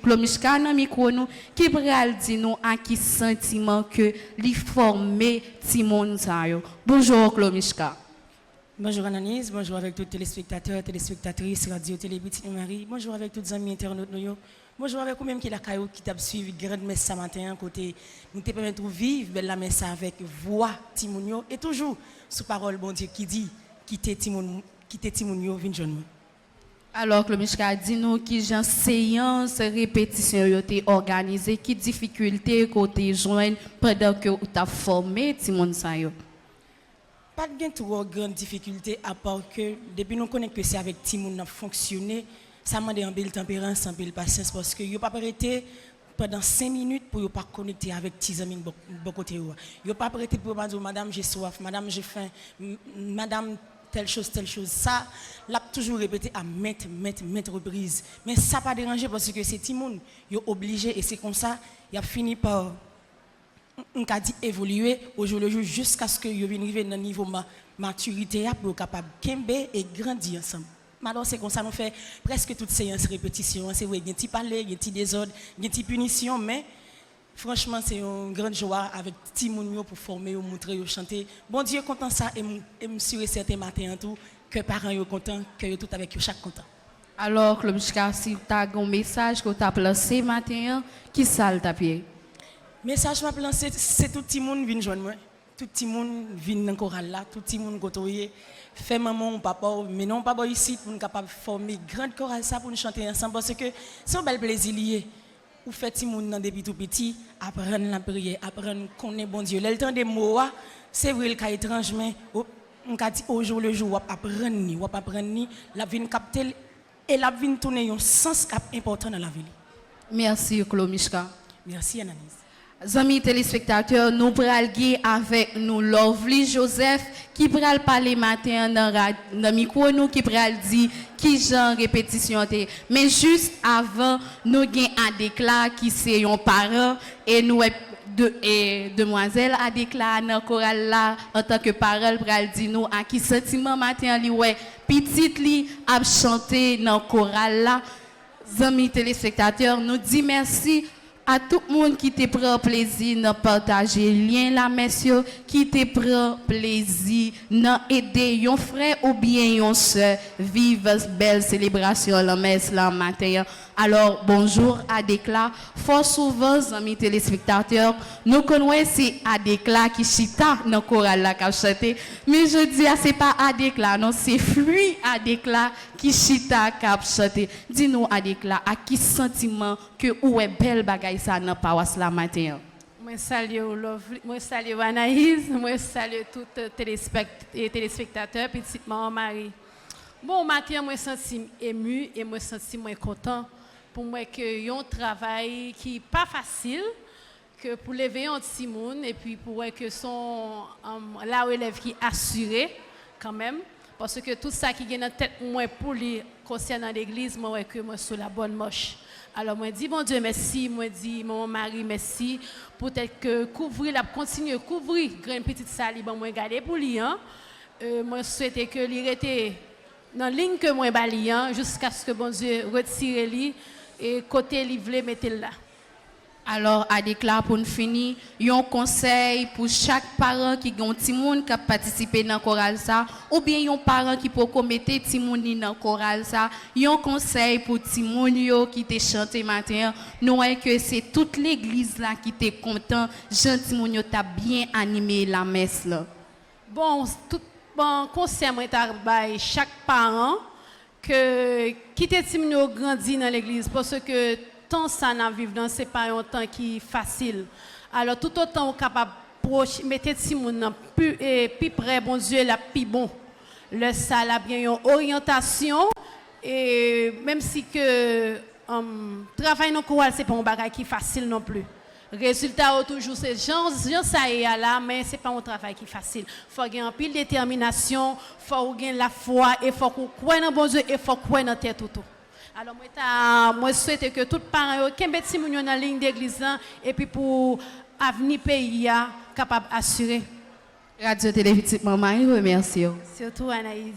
Klomishka dans le micro, nous, qui pral dit nous à qui sentiment que li former Timon Sayo. Bonjour, Klomishka. Bonjour Ananis, bonjour avec tous les téléspectateurs, téléspectatrices, Radio Télé Petite Marie, bonjour avec tous les amis internautes. Bonjour avec vous-même qui la caillou qui t'a suivi grande messe ce matin côté nous te permettre de vivre belle la messe avec voix Timonio et toujours sous parole bon Dieu qui dit quitter Timonio vinn jeune. Alors Klomishka dis-nous qui genre séance répétition yo té organisé qui difficulté côté joindre pendant que ou t'a formé Timon sa yo. Pas de trop grande difficulté à part que depuis nous connaissons que c'est avec Timon a fonctionné. Ça m'a demandé en belle tempérance, en belle patience parce que yo pas arrêté pendant 5 minutes pour yo pas connecter avec tes amis de côté yo. Yo pas arrêté pour dire madame j'ai soif, madame j'ai faim, madame telle chose. Ça l'a toujours répété à maintes reprises. Mais ça pas dérangé parce que c'est Timon yo obligé et c'est comme ça, il a fini par on a dit évoluer au jour le jour jusqu'à ce que yo vienne arriver dans niveau maturité pour capable kembe et grandir ensemble. Alors c'est comme ça nous fait presque toutes séances répétitions. C'est vrai, il y a un petit parler, il y a un petit désordre, il y a une petite punition, mais franchement c'est une grande joie avec Timonio pour former, montrer, chanter. Bon Dieu content ça et me sûr et certain matin en tout que parents sont contents, que tout avec chaque content. Alors Klomishka, si tu as un message que tu as placé matin, qui ça t'a pied? Message m'a lancé, c'est tout le monde vient joindre moi. tout le monde vient dans le choral là, tout le monde côtoyer, fait maman ou papa, mais non papa ici pour nous capable former grande chorale ça pour nous chanter ensemble parce que c'est un bel plaisir lié. Ou fait tout le monde depuis tout petit, apprendre la prière, apprendre qu'on est bon Dieu. Le temps des mots, c'est vrai le étrange, mais on dit au jour le jour, on apprendre, la vie capter et la vie tourner un sens important dans la vie. Merci, Klomishka. Merci, Anaïs. Amis téléspectateurs, nous pral avec nous Lovely Joseph qui pral parler matin dans le micro nous qui pral dire qui genre répétition té. Mais juste avant nous gain Adekla qui c'est un parent et nous demoiselle Adekla dans chorale là en tant que parole pral dire nous à qui sentiment matin li ouais petite li a chanter dans chorale là. Amis téléspectateurs, nous dit merci à tout le monde qui te prend plaisir de partager lien là messieurs qui te prend plaisir d'aider un frère ou bien une soeur vivre belle célébration la messe là matin. Alors bonjour Adekla, fort souvent amis téléspectateurs nous connaissons Adekla qui chita dans chorale là qu'a chanté mais je dis c'est pas Adekla non c'est Flui Adekla qui chita qu'a chanté. Dis-nous Adekla à qui sentiment que ou est belle bagaille ça dans paroisse la matin. Moi salue Anaïs, moi salue tous les téléspectateurs, petite maman Marie. Bon matin moi senti ému et moi senti moins content pour moi que un travail qui pas facile que pour lever un petit monde et puis pour que son la relève qui assuré quand même parce que tout ça qui est dans tête moi pour lui concernant l'église moi que moi sur la bonne marche. Alors moi dis bon Dieu merci, moi dis mon mari merci peut-être que couvrir la continuer couvrir grand petite salle bon moi garder pour lui hein. Moi souhaiter que lui était dans ligne que moi bali hein jusqu'à ce que bon Dieu retire lui et côté livre mettez là. Alors Adekla pour nous finir, un conseil pour chaque parent qui a un petit monde qui a participé dans chorale ça ou bien un parent qui peut mettre petit monde dans chorale ça, un conseil pour petit monde qui te chanté matin, nous que c'est toute l'église là qui te content, gentil monde t'a bien animé la messe là. Bon, tout bon conseil moi t'a bail chaque parent que qui te petit monde grandi dans l'église parce que temps ça n'a vivre dans c'est pas un temps qui facile. Alors tout autant on capable mettre ti moun plus près bon Dieu la plus bon. Le ça la bien une orientation et même si que travail dans chorale c'est pas un bagage qui facile non plus. Résultat toujours c'est gens ça est là mais c'est pas un travail qui facile. Faut gagner en pile détermination, faut gagner la foi et faut croire dans bon Dieu et faut croire dans tête tout. Alors moi souhaite que tout parents qui petit moun dans ligne d'église et puis pour avenir pays capable assurer. Radio Télévision Maman remercie. Surtout Anaïs.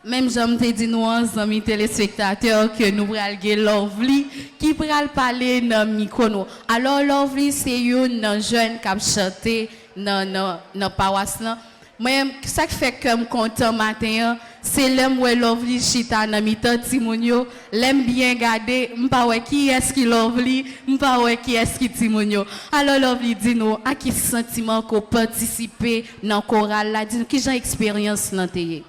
Même j'aime te dire nous amis téléspectateurs que nous pral gen Lovely qui pral parler dans micro. Alors Lovely c'est une jeune qui a chanté dans paroisse là. Moi ça qui fait que me content matin c'est l'aime ouais Lovely chita dans mi-temps Timonio, l'aime bien garder, m'pa ouais qui est-ce qui Lovely, m'pa ouais qui est-ce qui Timonio. Alors Lovely dis-nous à qui sentiment qu'on participer dans chorale là, dis-nous qui j'ai expérience là t'es.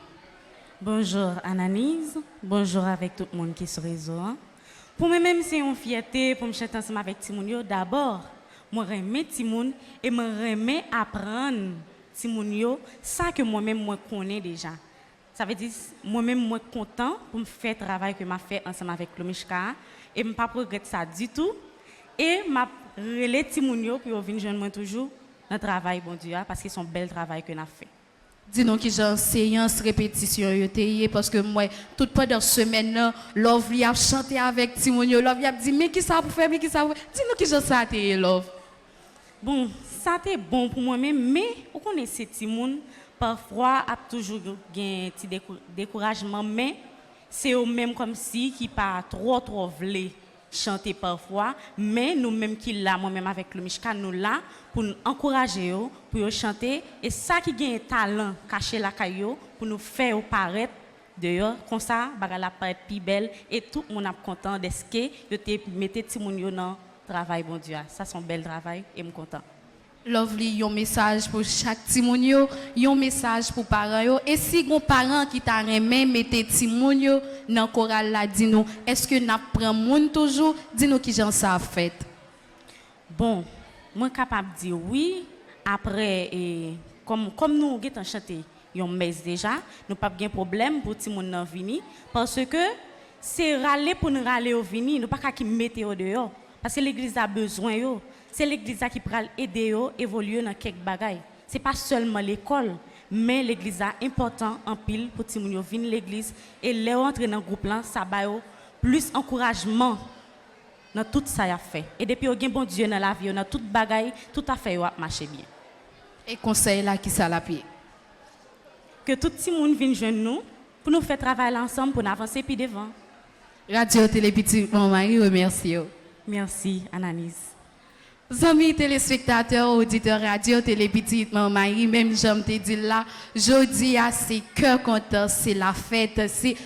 Bonjour Anaïs, bonjour avec tout le monde qui est sur le réseau. Pour moi-même, c'est une fierté pour me chanter ensemble avec Timonio. D'abord, moi j'aime Timoun et moi j'aime apprendre Timonio, ça que moi-même moi connais déjà. Ça veut dire moi-même moi content pour me faire le travail que m'a fait ensemble avec Klomishka et me pas regretter ça du tout et m'a relé Timonio pour venir joindre moi toujours dans le travail bon Dieu parce que c'est un bel travail que n'a fait. Dis-nous qui j'ai séance répétition parce que moi toute pendant semaine là Lovely a chanté avec Timonio Lovely a dit mais qui ça pour faire mais qui ça dis-nous qui j'ai ça t'es Love. Bon ça t'est bon pour moi-même mais on connaît ces Timon parfois a toujours un petit découragement mais c'est eux même comme si qui pas trop voulait chanter parfois mais nous même qui là moi-même avec le Mishka nous là pour nous encourager pour chanter et ça qui gagne talent caché la caillou pour nous faire paraître dehors comme ça bagala paraître plus belle et tout le monde est content de ce que yo te mettez Timonio dans travail bon Dieu ça c'est un bel travail et me content. Lovely, un message pour chaque petit moun yo, un message pour parents yo. Et si gon parent qui t'a remé mette petit moun yo dans chorale là, dis nous, est-ce que n'a prend moun toujours? Dis nous qui j'en ça fait. Bon, moi capable de dire oui après comme nous avons chanté yon messe déjà, nous pas de problème pour ti moun nan vini parce que c'est râler pour nous râler au vini, nous pas qu'à mettre au dehors parce que l'église a besoin yo. C'est l'église qui peut aider à évoluer dans quelques bagailles. Ce n'est pas seulement l'école, mais l'église est important en pile pour que les gens viennent à l'église et les entrer dans le groupe là, ça va plus encouragement dans tout ça y a fait. Et depuis qu'il y a bon Dieu dans la vie, dans toute bagaille, tout a fait marcher bien. Et conseil là qui ça la pied. Que tout le monde vienne joindre nous pour nous faire travailler ensemble pour avancer puis devant. Radio Télé Petit Marie remercie. Merci Ananis. Amis téléspectateurs, auditeurs radio, télé petite Marie, même j'aime te dire là, jeudi c'est cœur content, c'est la fête, c'est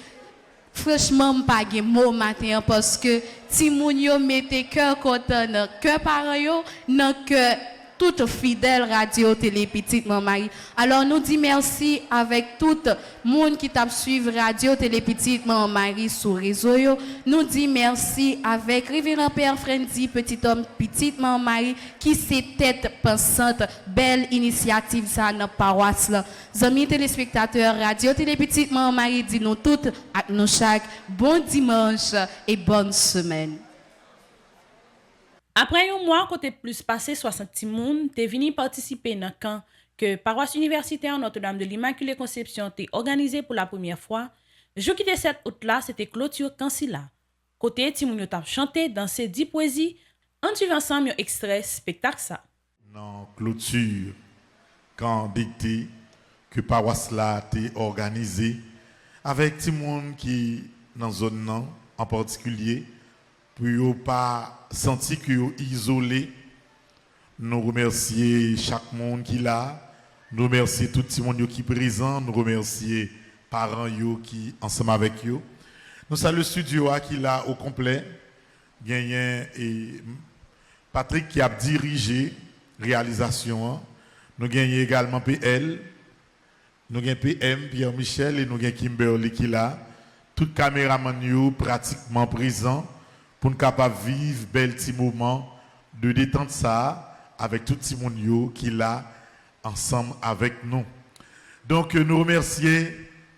franchement pas de mots matin parce que si moun yo mette cœur content dans cœur parent yo, dans cœur toute fidèle radio télé petite Marie. Alors nous dit merci avec tout le monde qui t'a suivi radio télé petite Marie sur réseau yo. Nous dit merci avec révérend père Frendi petit homme petite Marie qui s'est tête pensante belle initiative ça dans paroisse là. Amis téléspectateurs radio télé petite Marie dit nous toutes à nous chaque bon dimanche et bonne semaine. Après un mois, côté plus passé 60 personnes, t'es venu participer dans un camp que paroisse universitaire Notre-Dame de l'Immaculée Conception t'est organisé pour la première fois. Jour qui était 7 août là, c'était clôture Kansila. Côté Timounio t'a chanté, dansé 10 poésies, on suit ensemble un extrait spectacle ça. Non, clôture, quand d'été, que paroisse là t'est organisé, avec Timoun qui dans zone non, en particulier, pour ne pas sentir que vous isolé. Nous remercions chaque monde qui est là. Nous remercions tout le monde qui est présent. Nous remercions les parents qui sont ensemble avec vous. Nous saluons le studio qui est là au complet. Et Patrick qui a dirigé la réalisation. Nous avons également PL. Nous avons PM, Pierre-Michel et nous avons Kimberly qui est là. Tout caméraman pratiquement présent. Pour nous capables de vivre bel petit moment de détente ça avec tout le monde qui est là ensemble avec nous. Donc nous remercions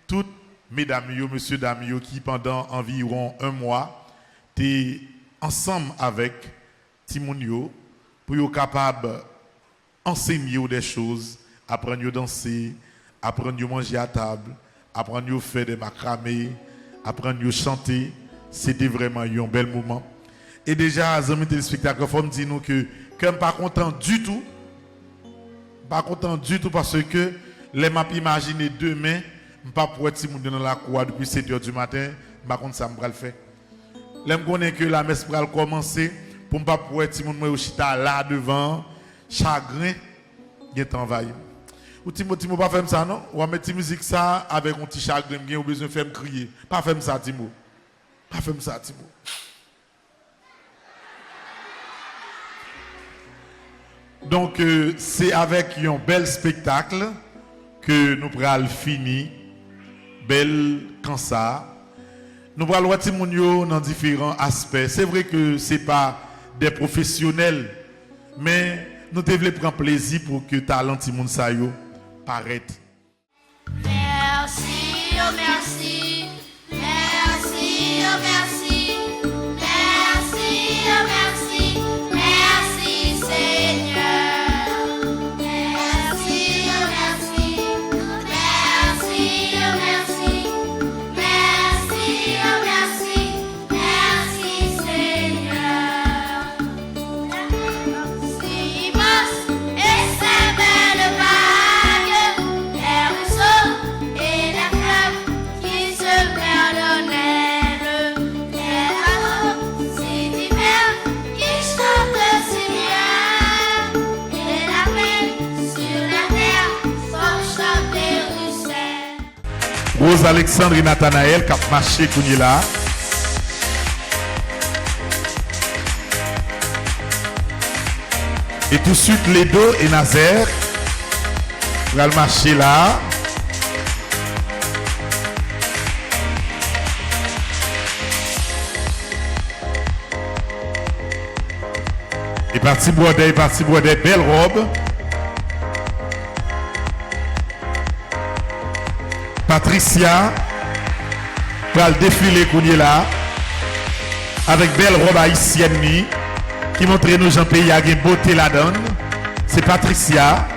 toutes mesdames, messieurs, dames qui pendant environ un mois étaient ensemble avec Timonio pour être capables d'enseigner des choses, apprendre à danser, apprendre à manger à table, apprendre à faire des macramés, apprendre à chanter. C'était vraiment un bel moment. Et déjà, les amis téléspectateurs, il faut me dire que je ne suis pas content du tout. Pas content du tout parce que les m'a imaginé demain, je ne pas pour être dans la cour depuis 7h du matin, je ne sais pas le faire. Je connais que la messe va commencer pour ne pas pour être au chita là devant, chagrin, il est envahi. Ou Timo pas faire ça non? Ou mettre musique ça avec un petit chagrin, ou besoin de faire crier. Pas faire ça Timo. Pas faire ça, Timo. Donc, c'est avec un bel spectacle que nous pourrons finir. Bel comme ça. Nous pourrons voir Timounio dans différents aspects. C'est vrai que ce n'est pas des professionnels, mais nous devons prendre plaisir pour que le talent Timoun Sayo paraisse. Merci, oh merci. Merci, oh merci, merci, oh merci, merci Seigneur. Merci, oh merci, merci, oh merci, merci, oh merci, merci Seigneur. Si immense et ses belles vagues, les ruisseaux et les fleuves qui se perdent. Rose Alexandre et Nathanaël qui ont marché là. Et tout de suite, Ledo et Nazaire. Vous allez marcher là. Et parti Boisdet, belle robe. Patricia va le défiler qu'on est là avec belle robe haïtienne qui montre nous Jean pays à une beauté la donne. C'est Patricia.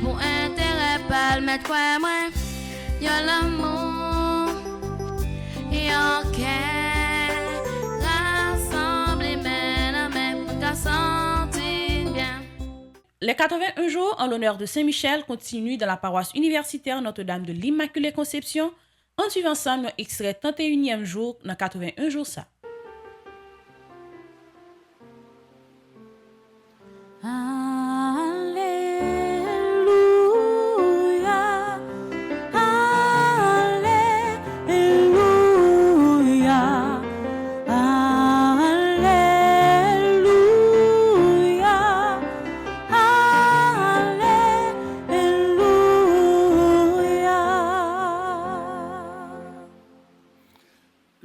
Pour intérêt pas le mettre quoi moi y'a l'amour y'a qu'elle rassemble mais pour qu'à sentir bien. Les 81 jours en l'honneur de Saint-Michel continuent dans la paroisse universitaire Notre-Dame de l'Immaculée Conception en suivant ensemble un extrait 31e jour dans 81 jours ça.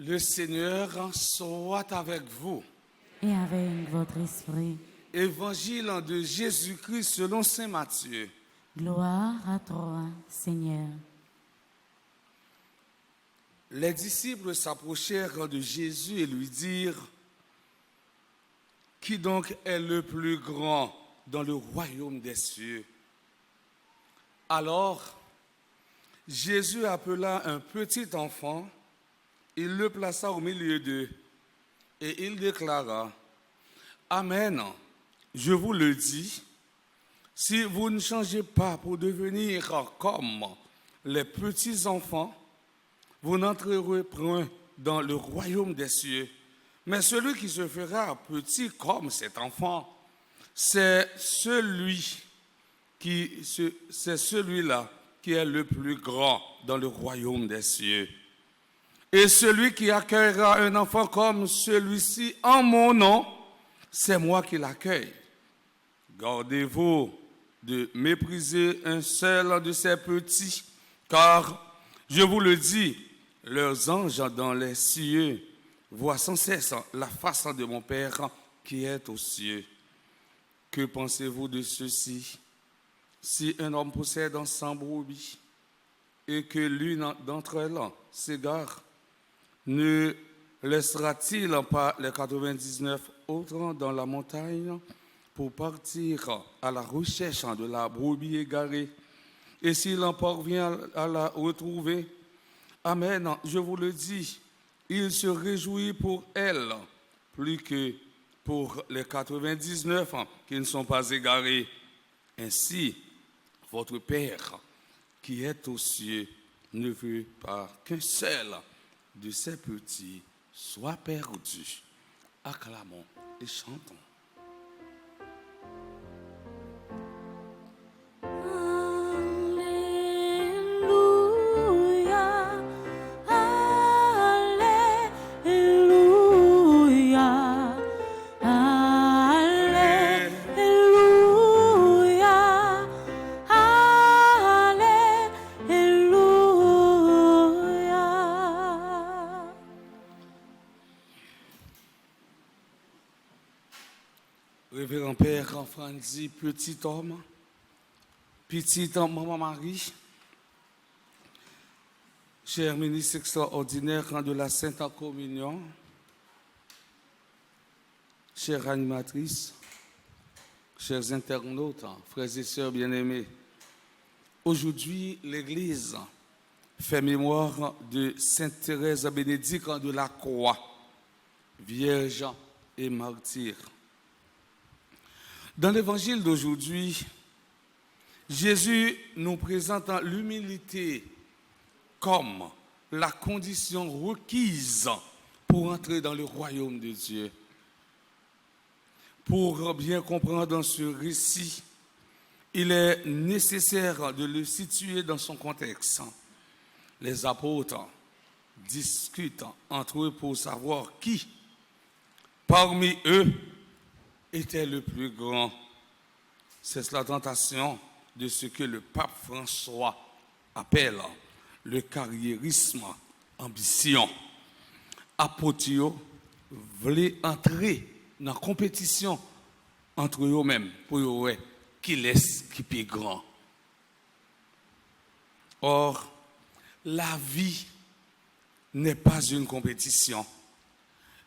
Le Seigneur soit avec vous. Et avec votre esprit. Évangile de Jésus-Christ selon saint Matthieu. Gloire à toi, Seigneur. Les disciples s'approchèrent de Jésus et lui dirent: Qui donc est le plus grand dans le royaume des cieux? Alors, Jésus appela un petit enfant, il le plaça au milieu d'eux et il déclara: Amen, je vous le dis, si vous ne changez pas pour devenir comme les petits enfants, vous n'entrerez point dans le royaume des cieux. Mais celui qui se fera petit comme cet enfant, c'est celui-là qui est le plus grand dans le royaume des cieux. Et celui qui accueillera un enfant comme celui-ci en mon nom, c'est moi qui l'accueille. Gardez-vous de mépriser un seul de ces petits, car, je vous le dis, leurs anges dans les cieux voient sans cesse la face de mon Père qui est aux cieux. Que pensez-vous de ceci? Si un homme possède 100 brebis et que l'une d'entre elles s'égare, ne laissera-t-il pas les 99 autres dans la montagne pour partir à la recherche de la brebis égarée? Et s'il en parvient à la retrouver, amen, je vous le dis, il se réjouit pour elle plus que pour les 99 qui ne sont pas égarés. Ainsi, votre Père qui est aux cieux ne veut pas qu'un seul de ces petits soit perdu. Acclamons et chantons. Alléluia, enfant dit petit homme, petite maman Marie, cher ministre extraordinaire de la Sainte Communion, chère animatrice, chers internautes, frères et sœurs bien-aimés, aujourd'hui, l'Église fait mémoire de Sainte Thérèse Bénédicte de la Croix, vierge et martyr. Dans l'évangile d'aujourd'hui, Jésus nous présente l'humilité comme la condition requise pour entrer dans le royaume de Dieu. Pour bien comprendre ce récit, il est nécessaire de le situer dans son contexte. Les apôtres discutent entre eux pour savoir qui, parmi eux, était le plus grand. C'est la tentation de ce que le pape François appelle le carriérisme ambition. Apotio voulait entrer dans la compétition entre eux-mêmes pour voir qui est qui est grand. Or, la vie n'est pas une compétition.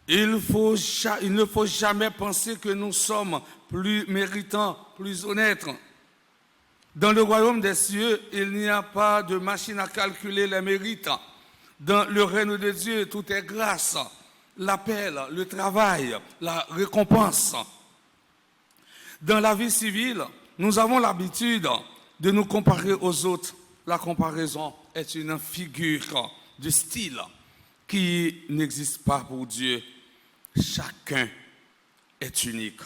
Il ne faut jamais penser que nous sommes plus méritants, plus honnêtes. Dans le royaume des cieux, il n'y a pas de machine à calculer les mérites. Dans le règne de Dieu, tout est grâce, l'appel, le travail, la récompense. Dans la vie civile, nous avons l'habitude de nous comparer aux autres. La comparaison est une figure de style qui n'existe pas pour Dieu. Chacun est unique.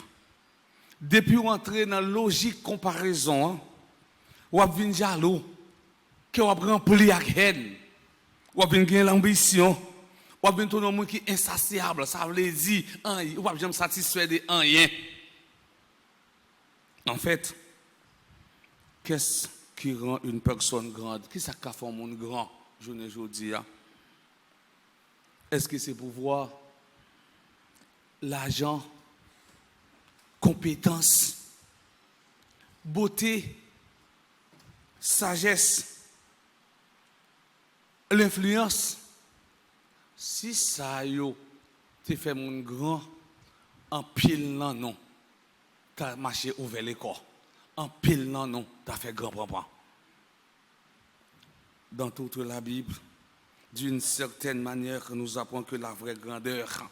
Depuis entrer dans la logique comparaison, ou bien jaloux, qui a rempli avec haine, ou bien l'ambition, ou bien tout le monde qui est insatiable, ça veut dire, ou bien jamais satisfait de rien. En fait, qu'est-ce qui rend une personne grande? Qui ça fait un monde grand, je ne dis pas. Est-ce que c'est pouvoir, l'argent, compétence, beauté, sagesse, l'influence? Si ça yo te fait mon grand, en pile non, t'as marché ouvert les corps. En pile non, t'as fait grand-papa. Dans toute la Bible, d'une certaine manière, nous apprenons que la vraie grandeur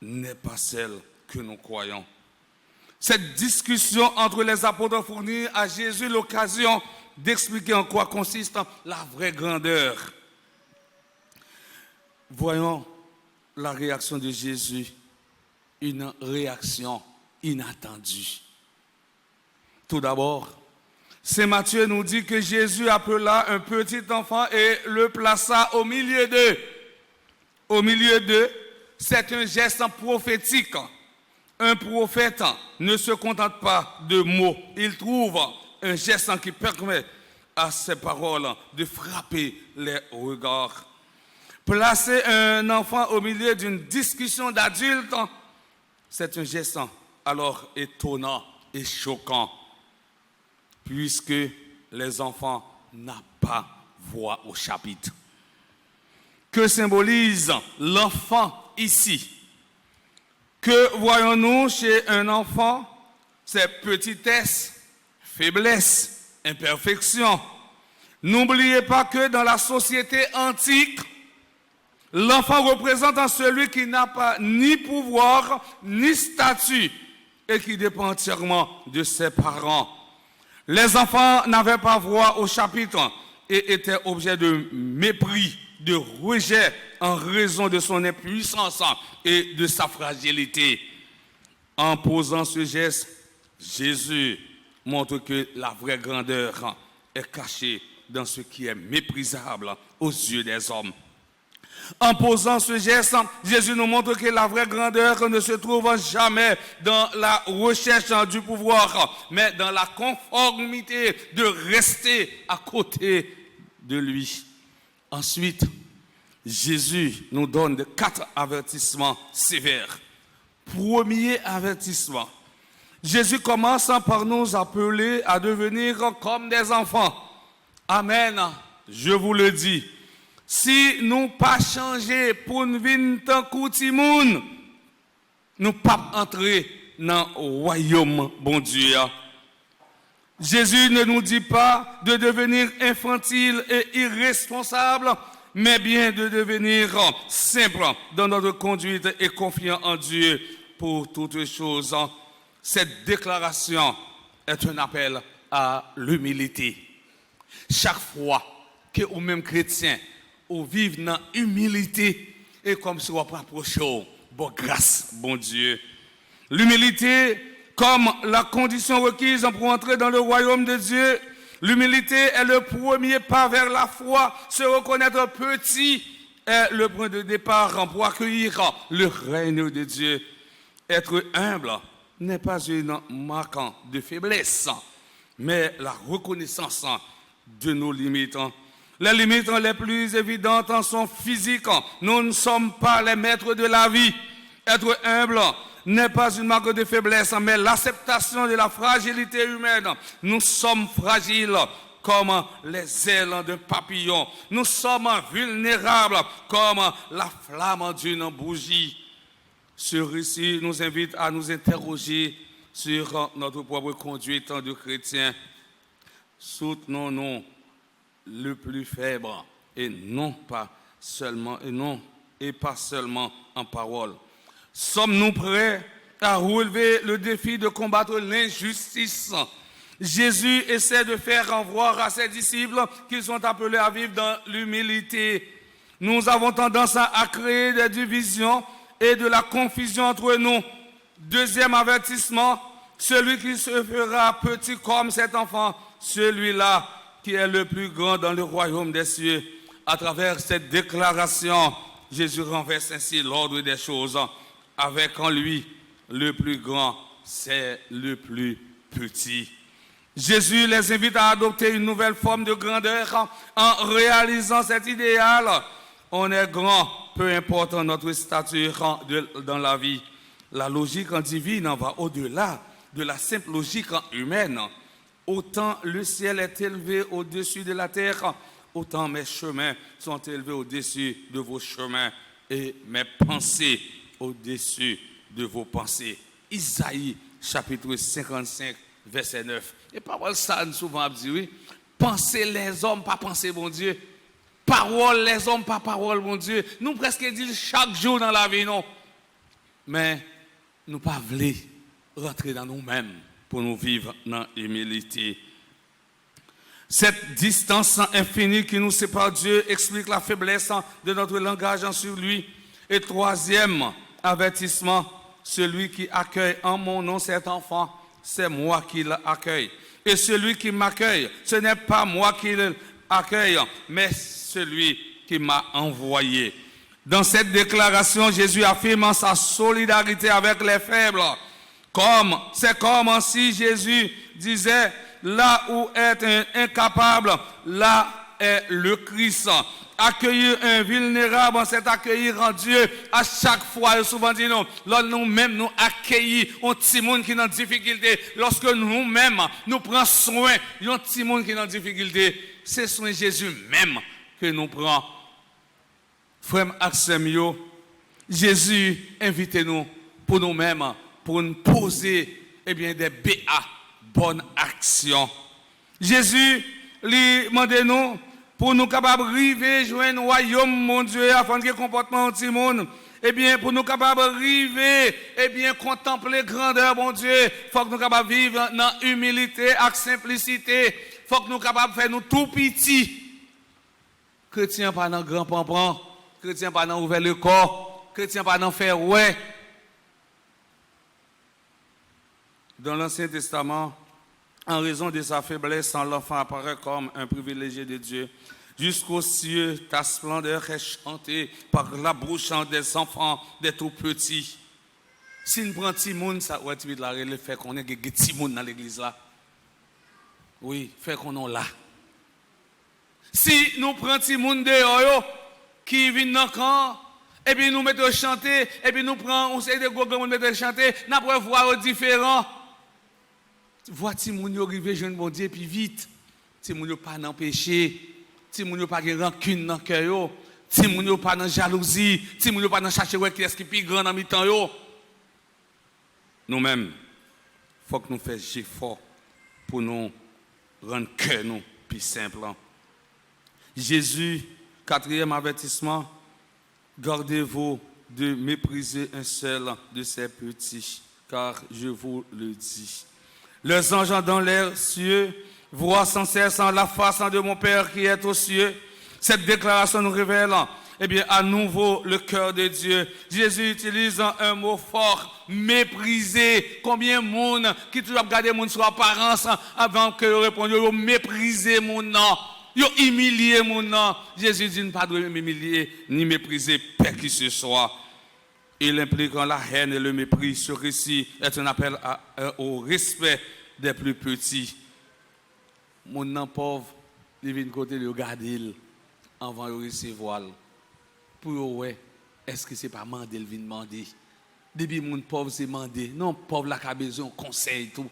n'est pas celle que nous croyons. Cette discussion entre les apôtres fournit à Jésus l'occasion d'expliquer en quoi consiste la vraie grandeur. Voyons la réaction de Jésus, une réaction inattendue. Tout d'abord, Saint Matthieu nous dit que Jésus appela un petit enfant et le plaça au milieu d'eux. Au milieu d'eux, c'est un geste prophétique. Un prophète ne se contente pas de mots. Il trouve un geste qui permet à ses paroles de frapper les regards. Placer un enfant au milieu d'une discussion d'adultes, c'est un geste alors étonnant et choquant, puisque les enfants n'ont pas voix au chapitre. Que symbolise l'enfant ici? Que voyons-nous chez un enfant? C'est petitesse, faiblesse, imperfection. N'oubliez pas que dans la société antique, l'enfant représente celui qui n'a pas ni pouvoir, ni statut, et qui dépend entièrement de ses parents. Les enfants n'avaient pas voix au chapitre et étaient objets de mépris, de rejet en raison de son impuissance et de sa fragilité. En posant ce geste, Jésus montre que la vraie grandeur est cachée dans ce qui est méprisable aux yeux des hommes. En posant ce geste, Jésus nous montre que la vraie grandeur ne se trouve jamais dans la recherche du pouvoir, mais dans la conformité de rester à côté de lui. Ensuite, Jésus nous donne 4 avertissements sévères. Premier avertissement, Jésus commence par nous appeler à devenir comme des enfants. Amen. Je vous le dis. Si nous pas changer pour nous vivre tant que moun, nous pas entrer dans le royaume, bon Dieu. Jésus ne nous dit pas de devenir infantile et irresponsable, mais bien de devenir simple dans notre conduite et confiant en Dieu pour toutes choses. Cette déclaration est un appel à l'humilité. Chaque fois que vous même chrétien, vous vivez dans l'humilité, et comme si vous approchez, bon grâce, bon Dieu. L'humilité comme la condition requise pour entrer dans le royaume de Dieu. L'humilité est le premier pas vers la foi. Se reconnaître petit est le point de départ pour accueillir le règne de Dieu. Être humble n'est pas une marque de faiblesse, mais la reconnaissance de nos limites. Les limites les plus évidentes sont physiques. Nous ne sommes pas les maîtres de la vie. Être humble n'est pas une marque de faiblesse, mais l'acceptation de la fragilité humaine. Nous sommes fragiles comme les ailes d'un papillon. Nous sommes vulnérables comme la flamme d'une bougie. Ce récit nous invite à nous interroger sur notre propre conduite de chrétien. Soutenons-nous le plus faible et pas seulement en parole. Sommes-nous prêts à relever le défi de combattre l'injustice? Jésus essaie de faire voir à ses disciples qu'ils sont appelés à vivre dans l'humilité. Nous avons tendance à créer des divisions et de la confusion entre nous. Deuxième avertissement, celui qui se fera petit comme cet enfant, celui-là qui est le plus grand dans le royaume des cieux. À travers cette déclaration, Jésus renverse ainsi l'ordre des choses. Avec en lui, le plus grand, c'est le plus petit. Jésus les invite à adopter une nouvelle forme de grandeur en réalisant cet idéal. On est grand, peu importe notre stature dans la vie. La logique divine va au-delà de la simple logique humaine. Autant le ciel est élevé au-dessus de la terre, autant mes chemins sont élevés au-dessus de vos chemins et mes pensées au-dessus de vos pensées. Isaïe, chapitre 55, verset 9. Et parole ça, souvent, dit oui. Pensez les hommes, pas penser bon Dieu. Parole les hommes, pas parole bon Dieu. Nous presque disons chaque jour dans la vie, non. Mais nous pas voulons rentrer dans nous-mêmes pour nous vivre dans l'humilité. Cette distance infinie qui nous sépare de Dieu explique la faiblesse de notre langage sur lui. Et troisième avertissement, celui qui accueille en mon nom cet enfant, c'est moi qui l'accueille. Et celui qui m'accueille, ce n'est pas moi qui l'accueille, mais celui qui m'a envoyé. Dans cette déclaration, Jésus affirme sa solidarité avec les faibles. C'est comme si Jésus disait, là où est un incapable, là est le Christ. Accueillir un vulnérable, c'est accueillir en Dieu. À chaque fois, souvent dit non, lorsque nous-mêmes nous accueillons un petit monde qui est en difficulté, lorsque nous-mêmes nous prenons soin d'un petit monde qui est en difficulté, c'est soin Jésus même que nous prenons. Frère Axemio, Jésus invite-nous pour nous-mêmes, pour nous poser des BA, bonnes actions. Jésus lui demande-nous pour nous capables de arriver joindre le royaume, mon Dieu, afin que le comportement de monde, pour nous capables de arriver, contempler grandeur, mon Dieu, il faut que nous capables de vivre dans humilité et simplicité. Il faut que nous capables de faire nous tout petits. Chrétiens pas dans grand pampan, chrétiens pas dans ouvert le corps, chrétiens pas dans faire ouais. Dans l'Ancien Testament, en raison de sa faiblesse, l'enfant apparaît comme un privilégié de Dieu. Jusqu'aux cieux, ta splendeur est chantée par la bouche des enfants, des tout petits. Si nous prenons petit monde, ça va être le fait qu'on ait des petits monde dans l'église là. Oui, fait qu'on est là. Si nous prenons petit monde dehors qui vient dans le camp, et puis nous mettons chanter, et puis nous prenons, on sait de gros monde mettons chanter, nous pouvons voir différents. Vois Timoun yo arrivé jeune bon Dieu puis vite. Timoun yo pas dans péché, Timoun yo pas de rancune dans cœur yo, Timoun yo pas dans jalousie, Timoun yo pas dans chercher qui est-ce qui plus grand dans mi-temps yo. Nous-mêmes, faut que nous fassions effort pour nous rendre cœur nous plus simple. Jésus, 4e avertissement, gardez-vous de mépriser un seul de ces petits, car je vous le dis. Les anges dans l'air cieux voient sans cesse la face de mon Père qui est aux cieux. Cette déclaration nous révèle, à nouveau le cœur de Dieu. Jésus utilise un mot fort, mépriser. Combien de monde qui toujours regarder mon sur apparence avant que vous répondiez, vous méprisez mon nom. Vous humiliez mon nom. Jésus dit ne pas de m'humilier ni mépriser père qui ce soit. Il implique la haine et le mépris. Ce récit est un appel au respect des plus petits. Mon nom pauvre, il vient de côté de regarder avant de recevoir. Pour ouais, est-ce que c'est pas mandé, il vient demander. Depuis mon pauvre c'est mandé. Non, pauvre la a besoin conseil tout.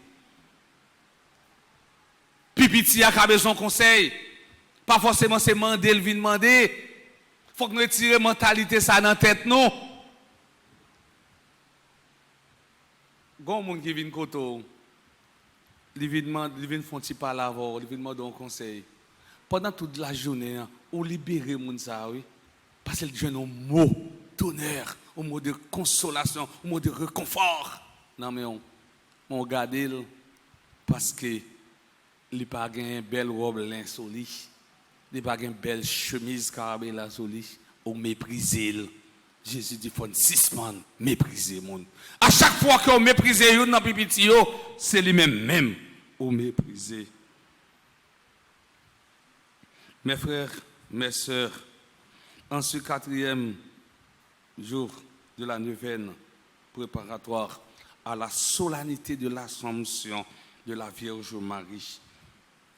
Pipiti a besoin conseil. Pas forcément c'est mandé, il vient demander. Faut que nous retirions mentalité ça dans la tête non. Gon moun qui vient koto, il vient font ti palaver, il vient demander un conseil. Pendant toute la journée, on libérer moun ça oui, parce qu'il donne un mot d'honneur, un mot de consolation, un mot de réconfort. Non mais on regarde parce que il pas une belle robe lin sur lui, il pas une belle chemise carabella sur lui, on mépriser. Jésus dit faut 6 man mépriser monde. À chaque fois qu'on méprise yon dans pipiti yo, c'est lui-même ou mépriser. Mes frères, mes sœurs, en ce 4e jour de la neuvaine préparatoire à la solennité de l'Assomption de la Vierge Marie,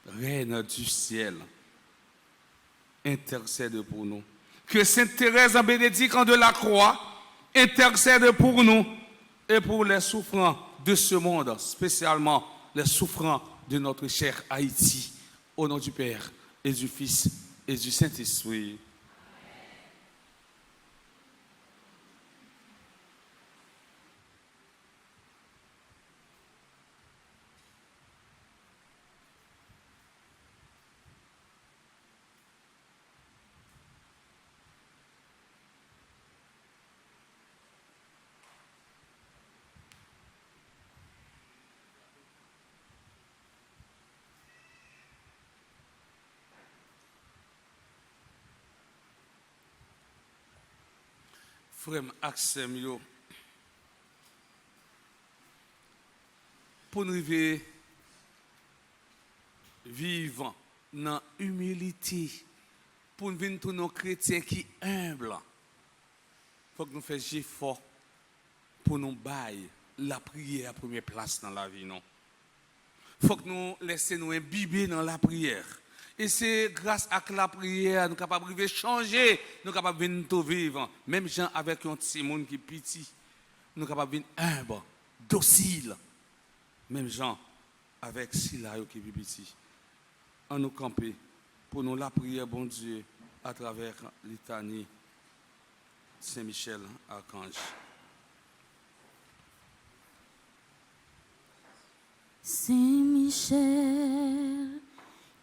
Reine du ciel, intercède pour nous. Que Sainte Thérèse en Bénédicte de la Croix intercède pour nous et pour les souffrants de ce monde, spécialement les souffrants de notre cher Haïti. Au nom du Père et du Fils et du Saint-Esprit. Frère Axem yo pour nous vivre dans humilité, pour nous venir tous nos chrétiens qui humbles, faut que nous fassions effort pour nous bailler la prière à première place dans la vie non. Faut que nous laissions nous imbiber dans la prière. Et c'est grâce à la prière, nous sommes capables de changer, nous sommes capables de venir vivre. Même gens avec un petit monde qui est petit, nous sommes capables de venir humble, docile. Même gens avec Sila qui est petit. En nous camper pour nous la prière, bon Dieu, à travers litanie Saint-Michel, Archange. Saint-Michel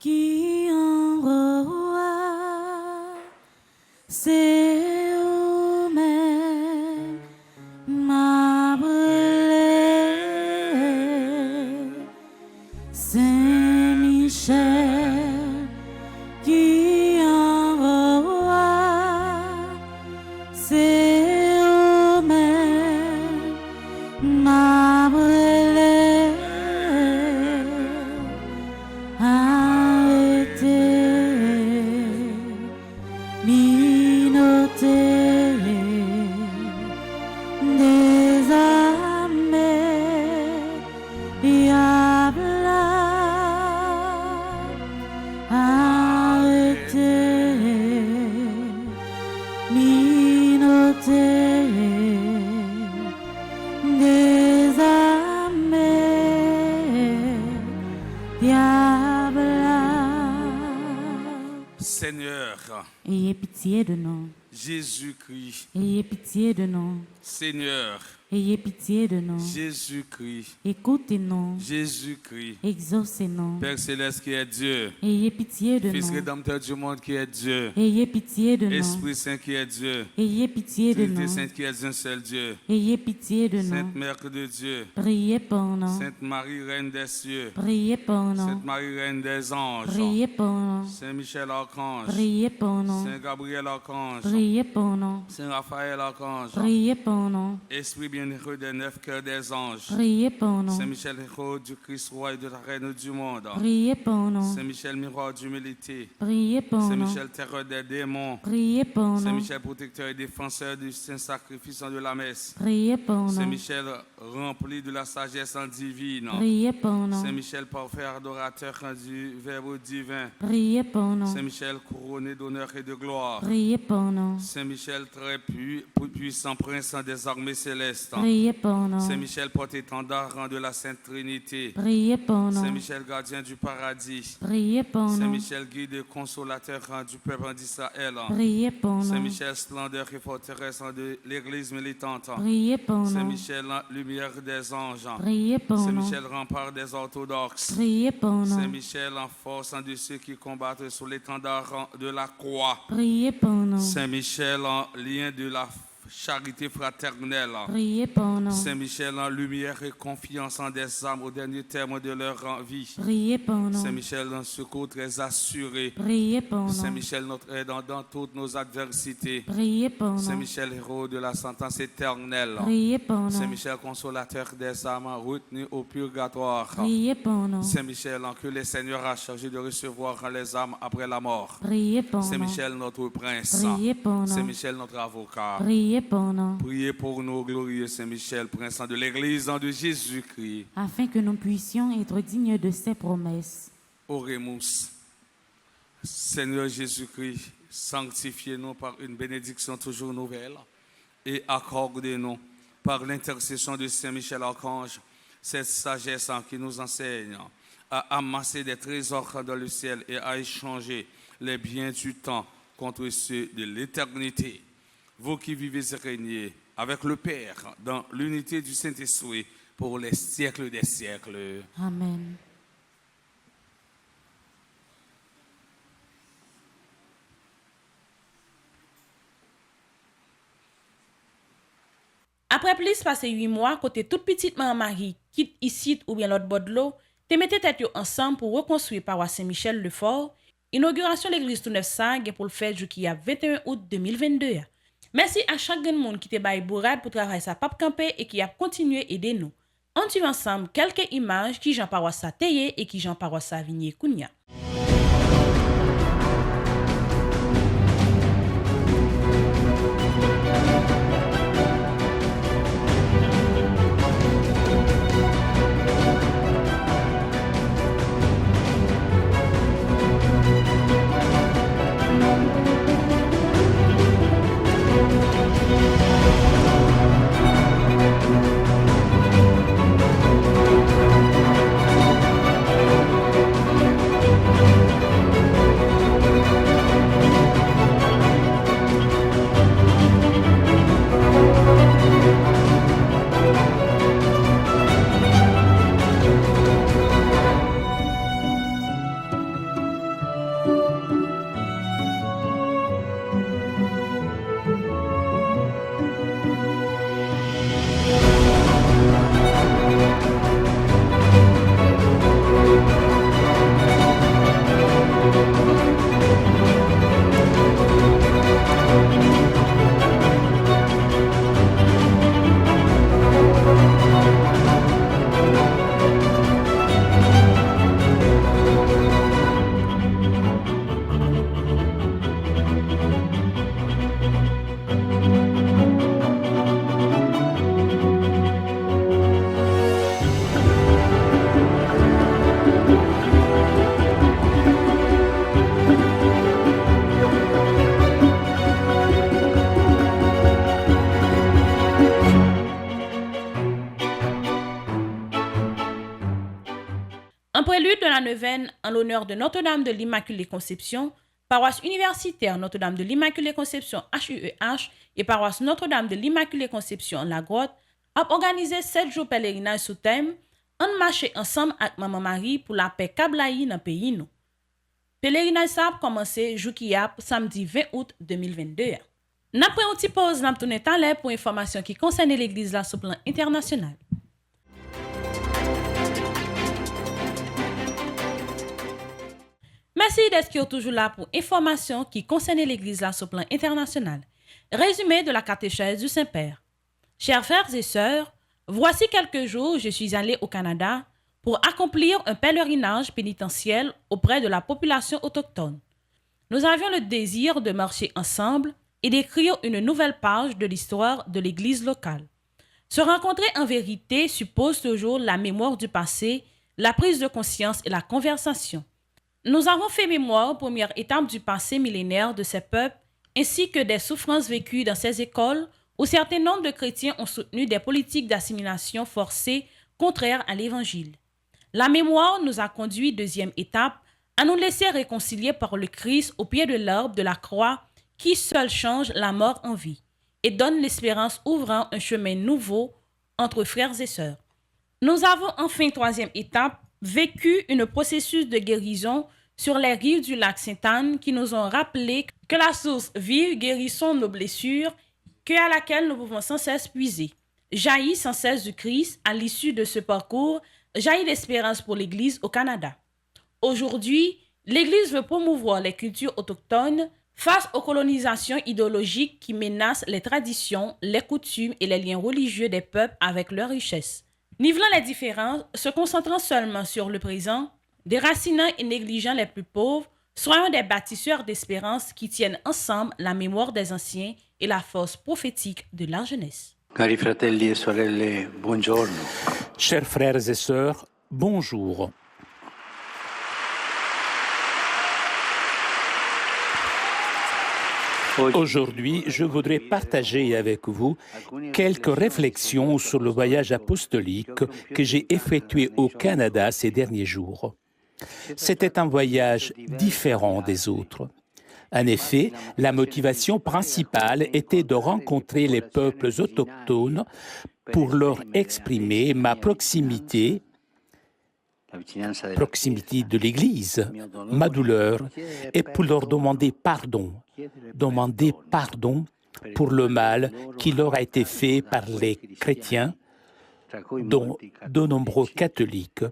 qui envoie c'est où-même m'a brûlé. Saint-Michel qui envoie c'est où-même m'a brûlé. diable. Seigneur, Ayez pitié de nous. Jésus-Christ, Ayez pitié de nous. Seigneur, Ayez pitié de nous. Jésus-Christ, Écoutez-nous. Jésus-Christ, Exaucez-nous. Père Céleste qui est Dieu, Ayez pitié de Fils nous. rédempteur du monde qui est Dieu, Ayez pitié de nous. Esprit Saint qui est Dieu, Ayez pitié de Trinité nous. Sainte qui est un seul Dieu, Ayez pitié de nous. Sainte Mère de Dieu, Priez pour nous. Sainte Marie, Reine des cieux, Priez pour nous. Sainte Marie, Reine des anges, Priez pour nous. Saint Michel Archange, Priez pour nous. Saint Gabriel Archange, Priez pour nous. Saint Raphaël Archange, Priez pour nous. Esprit bienheureux des neuf cœurs des anges, Priez pour nous. Saint Michel, héros du Christ, roi et de la reine du monde, Priez pour nous. Saint Michel, miroir d'humilité, Priez pour Saint nous. Michel, terreur des démons, Priez pour Saint nous. Michel, protecteur et défenseur du saint sacrifice de la messe, Priez pour Saint nous. Michel, rempli de la sagesse divine, Priez pour nous. Saint Michel, parfait adorateur du Verbe divin, Priez pour nous. Saint Michel, couronné d'honneur et de gloire, Priez pour nous. Saint Michel, très puissant prince des armées célestes, Priez pour nous. Saint Michel, porte-étendard de la Sainte Trinité, Priez pour Saint nous. Michel, gardien du paradis, Priez pour Saint nous. Michel, guide et consolateur du peuple d'Israël, Priez pour Saint nous. Michel, splendeur et forteresse de l'Église militante, Priez pour Saint nous. Michel, lumière des anges, Priez pour Saint nous. Michel, rempart des orthodoxes, Priez pour Saint nous. Michel, en force de ceux qui combattent sous l'étendard de la croix, Priez pour nous. Saint Michel, en lien de la charité fraternelle, Priez pour nous. Saint Michel, en lumière et confiance en des âmes au dernier terme de leur vie, Priez pour nous. Saint Michel, un secours très assuré, Priez pour Saint nous. Michel, notre aide dans toutes nos adversités, Priez pour Saint nous. Michel, héros de la sentence éternelle, Priez pour Saint nous. Michel, consolateur des âmes retenues au purgatoire, Priez pour nous. Saint Michel, en que le Seigneur a chargé de recevoir les âmes après la mort, Priez pour Saint nous. Michel, notre prince, Priez pour nous. Saint Michel, notre avocat, Priez pour nous. priez pour nous, glorieux Saint Michel, prince de l'Église de Jésus-Christ. Afin que nous puissions être dignes de ses promesses. Oremus. Seigneur Jésus-Christ, sanctifiez-nous par une bénédiction toujours nouvelle et accordez-nous par l'intercession de Saint Michel Archange cette sagesse qui nous enseigne à amasser des trésors dans le ciel et à échanger les biens du temps contre ceux de l'éternité. Vous qui vivez et régnez avec le Père dans l'unité du Saint-Esprit pour les siècles des siècles. Amen. Après plus passé 8 mois, côté toute petite maman Marie quitte ici ou bien l'autre bord de l'eau, te mettez tête yo ensemble pour reconstruire paroisse Saint-Michel le Fort. Inauguration l'église tout neuf ça pour le faire jusqu'à 21 août 2022. Merci à chaque monde qui te baille bourrade pour travailler sa pape campé et qui a continué aider nous. On suit ensemble quelques images qui Jean paroisse sa teye et qui Jean paroisse sa vigné kounya. but de la neuvaine en l'honneur de Notre-Dame de l'Immaculée Conception, paroisse universitaire Notre-Dame de l'Immaculée Conception HUEH et paroisse Notre-Dame de l'Immaculée Conception La Grotte a organisé 7 jours pèlerinage sous thème « On marche ensemble avec Maman Marie pour la paix Kablaï dans le pays nous ». Pèlerinage ça a commencé samedi 20 août 2022. Après une petite pause, nous tourner à l'air pour information qui concerne l'église là sur le plan international. Merci d'être toujours là pour information qui concerne l'église là sur le plan international. Résumé de la catéchèse du Saint-Père. Chers frères et sœurs, voici quelques jours, je suis allé au Canada pour accomplir un pèlerinage pénitentiel auprès de la population autochtone. Nous avions le désir de marcher ensemble et d'écrire une nouvelle page de l'histoire de l'église locale. Se rencontrer en vérité suppose toujours la mémoire du passé, la prise de conscience et la conversation. Nous avons fait mémoire, première étape du passé millénaire de ces peuples, ainsi que des souffrances vécues dans ces écoles où certains nombres de chrétiens ont soutenu des politiques d'assimilation forcée contraires à l'Évangile. La mémoire nous a conduit, deuxième étape, à nous laisser réconcilier par le Christ au pied de l'arbre de la croix qui seul change la mort en vie et donne l'espérance ouvrant un chemin nouveau entre frères et sœurs. Nous avons enfin, troisième étape, vécu un processus de guérison sur les rives du lac Sainte-Anne qui nous ont rappelé que la source vive guérissons nos blessures, à laquelle nous pouvons sans cesse puiser. Jaillit sans cesse du Christ à l'issue de ce parcours, jaillit l'espérance pour l'Église au Canada. Aujourd'hui, l'Église veut promouvoir les cultures autochtones face aux colonisations idéologiques qui menacent les traditions, les coutumes et les liens religieux des peuples avec leurs richesses. Nivelant les différences, se concentrant seulement sur le présent, déracinant et négligeant les plus pauvres, soyons des bâtisseurs d'espérance qui tiennent ensemble la mémoire des anciens et la force prophétique de la jeunesse. Cari fratelli e sorelle, buongiorno. Chers frères et sœurs, bonjour. Aujourd'hui, je voudrais partager avec vous quelques réflexions sur le voyage apostolique que j'ai effectué au Canada ces derniers jours. C'était un voyage différent des autres. En effet, la motivation principale était de rencontrer les peuples autochtones pour leur exprimer ma proximité de l'Église, ma douleur, et pour leur demander pardon pour le mal qui leur a été fait par les chrétiens, dont de nombreux catholiques,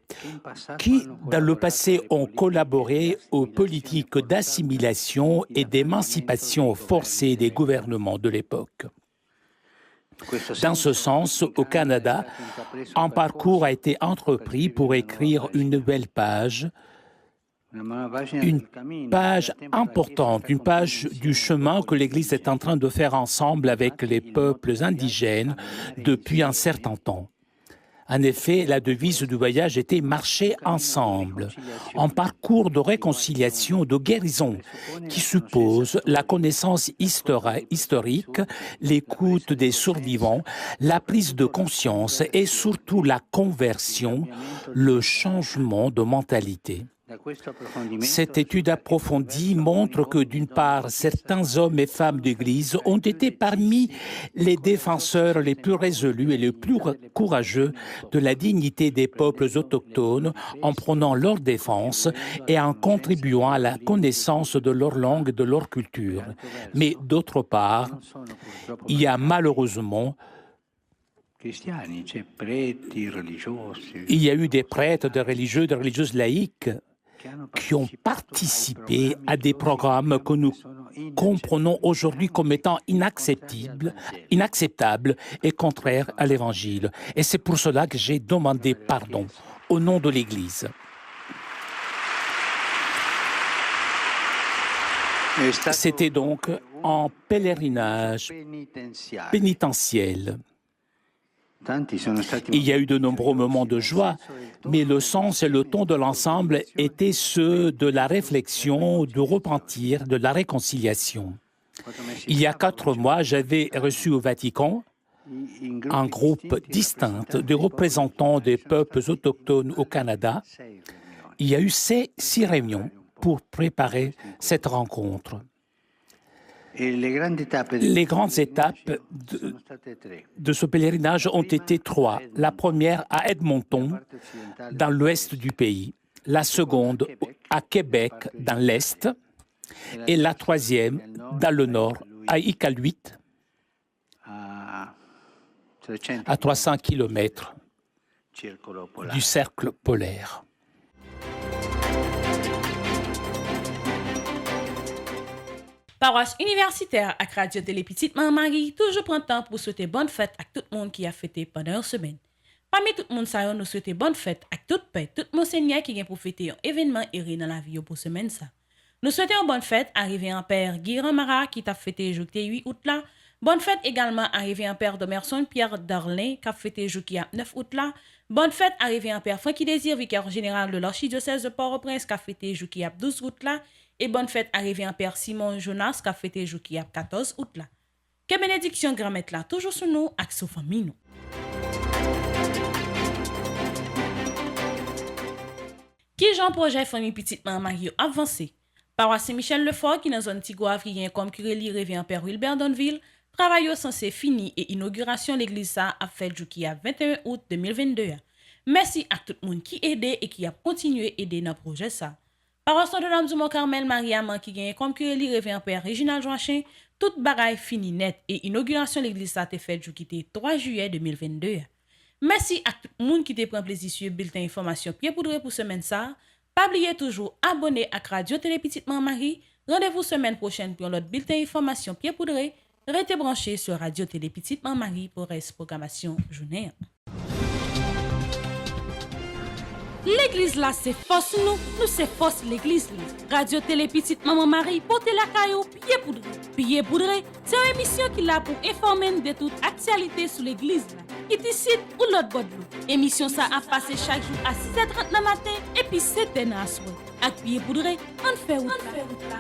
qui, dans le passé, ont collaboré aux politiques d'assimilation et d'émancipation forcée des gouvernements de l'époque. Dans ce sens, au Canada, un parcours a été entrepris pour écrire une nouvelle page, une page importante, une page du chemin que l'Église est en train de faire ensemble avec les peuples indigènes depuis un certain temps. En effet, la devise du voyage était « marcher ensemble », un parcours de réconciliation, de guérison, qui suppose la connaissance historique, l'écoute des survivants, la prise de conscience et surtout la conversion, le changement de mentalité. Cette étude approfondie montre que, d'une part, certains hommes et femmes d'Église ont été parmi les défenseurs les plus résolus et les plus courageux de la dignité des peuples autochtones en prenant leur défense et en contribuant à la connaissance de leur langue et de leur culture. Mais d'autre part, il y a malheureusement il y a eu des prêtres, des religieux, des religieuses laïques qui ont participé à des programmes que nous comprenons aujourd'hui comme étant inacceptables et contraires à l'Évangile. Et c'est pour cela que j'ai demandé pardon au nom de l'Église. C'était donc un pèlerinage pénitentiel. Il y a eu de nombreux moments de joie, mais le sens et le ton de l'ensemble étaient ceux de la réflexion, du repentir, de la réconciliation. Il y a 4 mois, j'avais reçu au Vatican un groupe distinct de représentants des peuples autochtones au Canada. Il y a eu 6 réunions pour préparer cette rencontre. Les grandes étapes de ce pèlerinage ont été 3. La première à Edmonton, dans l'ouest du pays. La seconde à Québec, dans l'est. Et la troisième, dans le nord, à Iqaluit, à 300 km du cercle polaire. Paroisse universitaire à Radio Télé Petite Marie, toujours prend temps pour souhaiter bonne fête à tout le monde qui a fêté pendant une semaine. Parmi tout le monde, ça nous souhaiter bonne fête à toute paix, tout monseigneur qui vient pour fêter un événement erré dans la vie pour semaine ça. Nous souhaitons une bonne fête arrivé en père Guiran Mara qui t'a fêté jour 8 août là. Bonne fête également arrivé en père Domerson Pierre Darlin qui a fêté jour 9 août là. Bonne fête arrivé en père Francky Désir, vicaire général de l'archidiocèse de Port-au-Prince qui a fêté jour 12 août là. Et bonne fête arrivée en père Simon Jonas qui a fêté jour 14 août là. Que bénédiction grand-mère là toujours sur nous avec sa famille nous. Qui Jean projet famille petite Marie avancé. Paroisse Saint-Michel Lefort qui dans zone Tigouave qui vient comme curé revient en père Wilbert Donville. Travail censé fini et inauguration l'église ça a fait jour 21 août 2022. Merci à tout le monde qui aidé et qui a continué aider dans projet ça. Paroisse Notre-Dame du Mont-Carmel Mariam qui gagne comme curé revient en père Réginald Joachin, toute bagaille fini net et inauguration l'église ça a été faite jour 3 juillet 2022. Merci à tout le monde qui te prend plaisir sur bulletin information pied poudré pour semaine ça. Pas oublier toujours abonner à Radio Télé Petite Marie. Rendez-vous semaine prochaine pour l'autre bulletin information pied poudré. Restez branchés sur Radio Télé Petite Marie pour reste programmation journée. L'église là c'est force nous c'est force l'église là. Radio Télé Petite Maman Marie portez la caillou pied poudré. Pied poudré, c'est une émission qui là pour informer de toute actualité sur l'église là. Qui décide ou l'autre bord de l'eau. Émission ça a passé chaque jour à 6h30 le matin et puis 7h à soir. Avec pied poudré, on fait route là.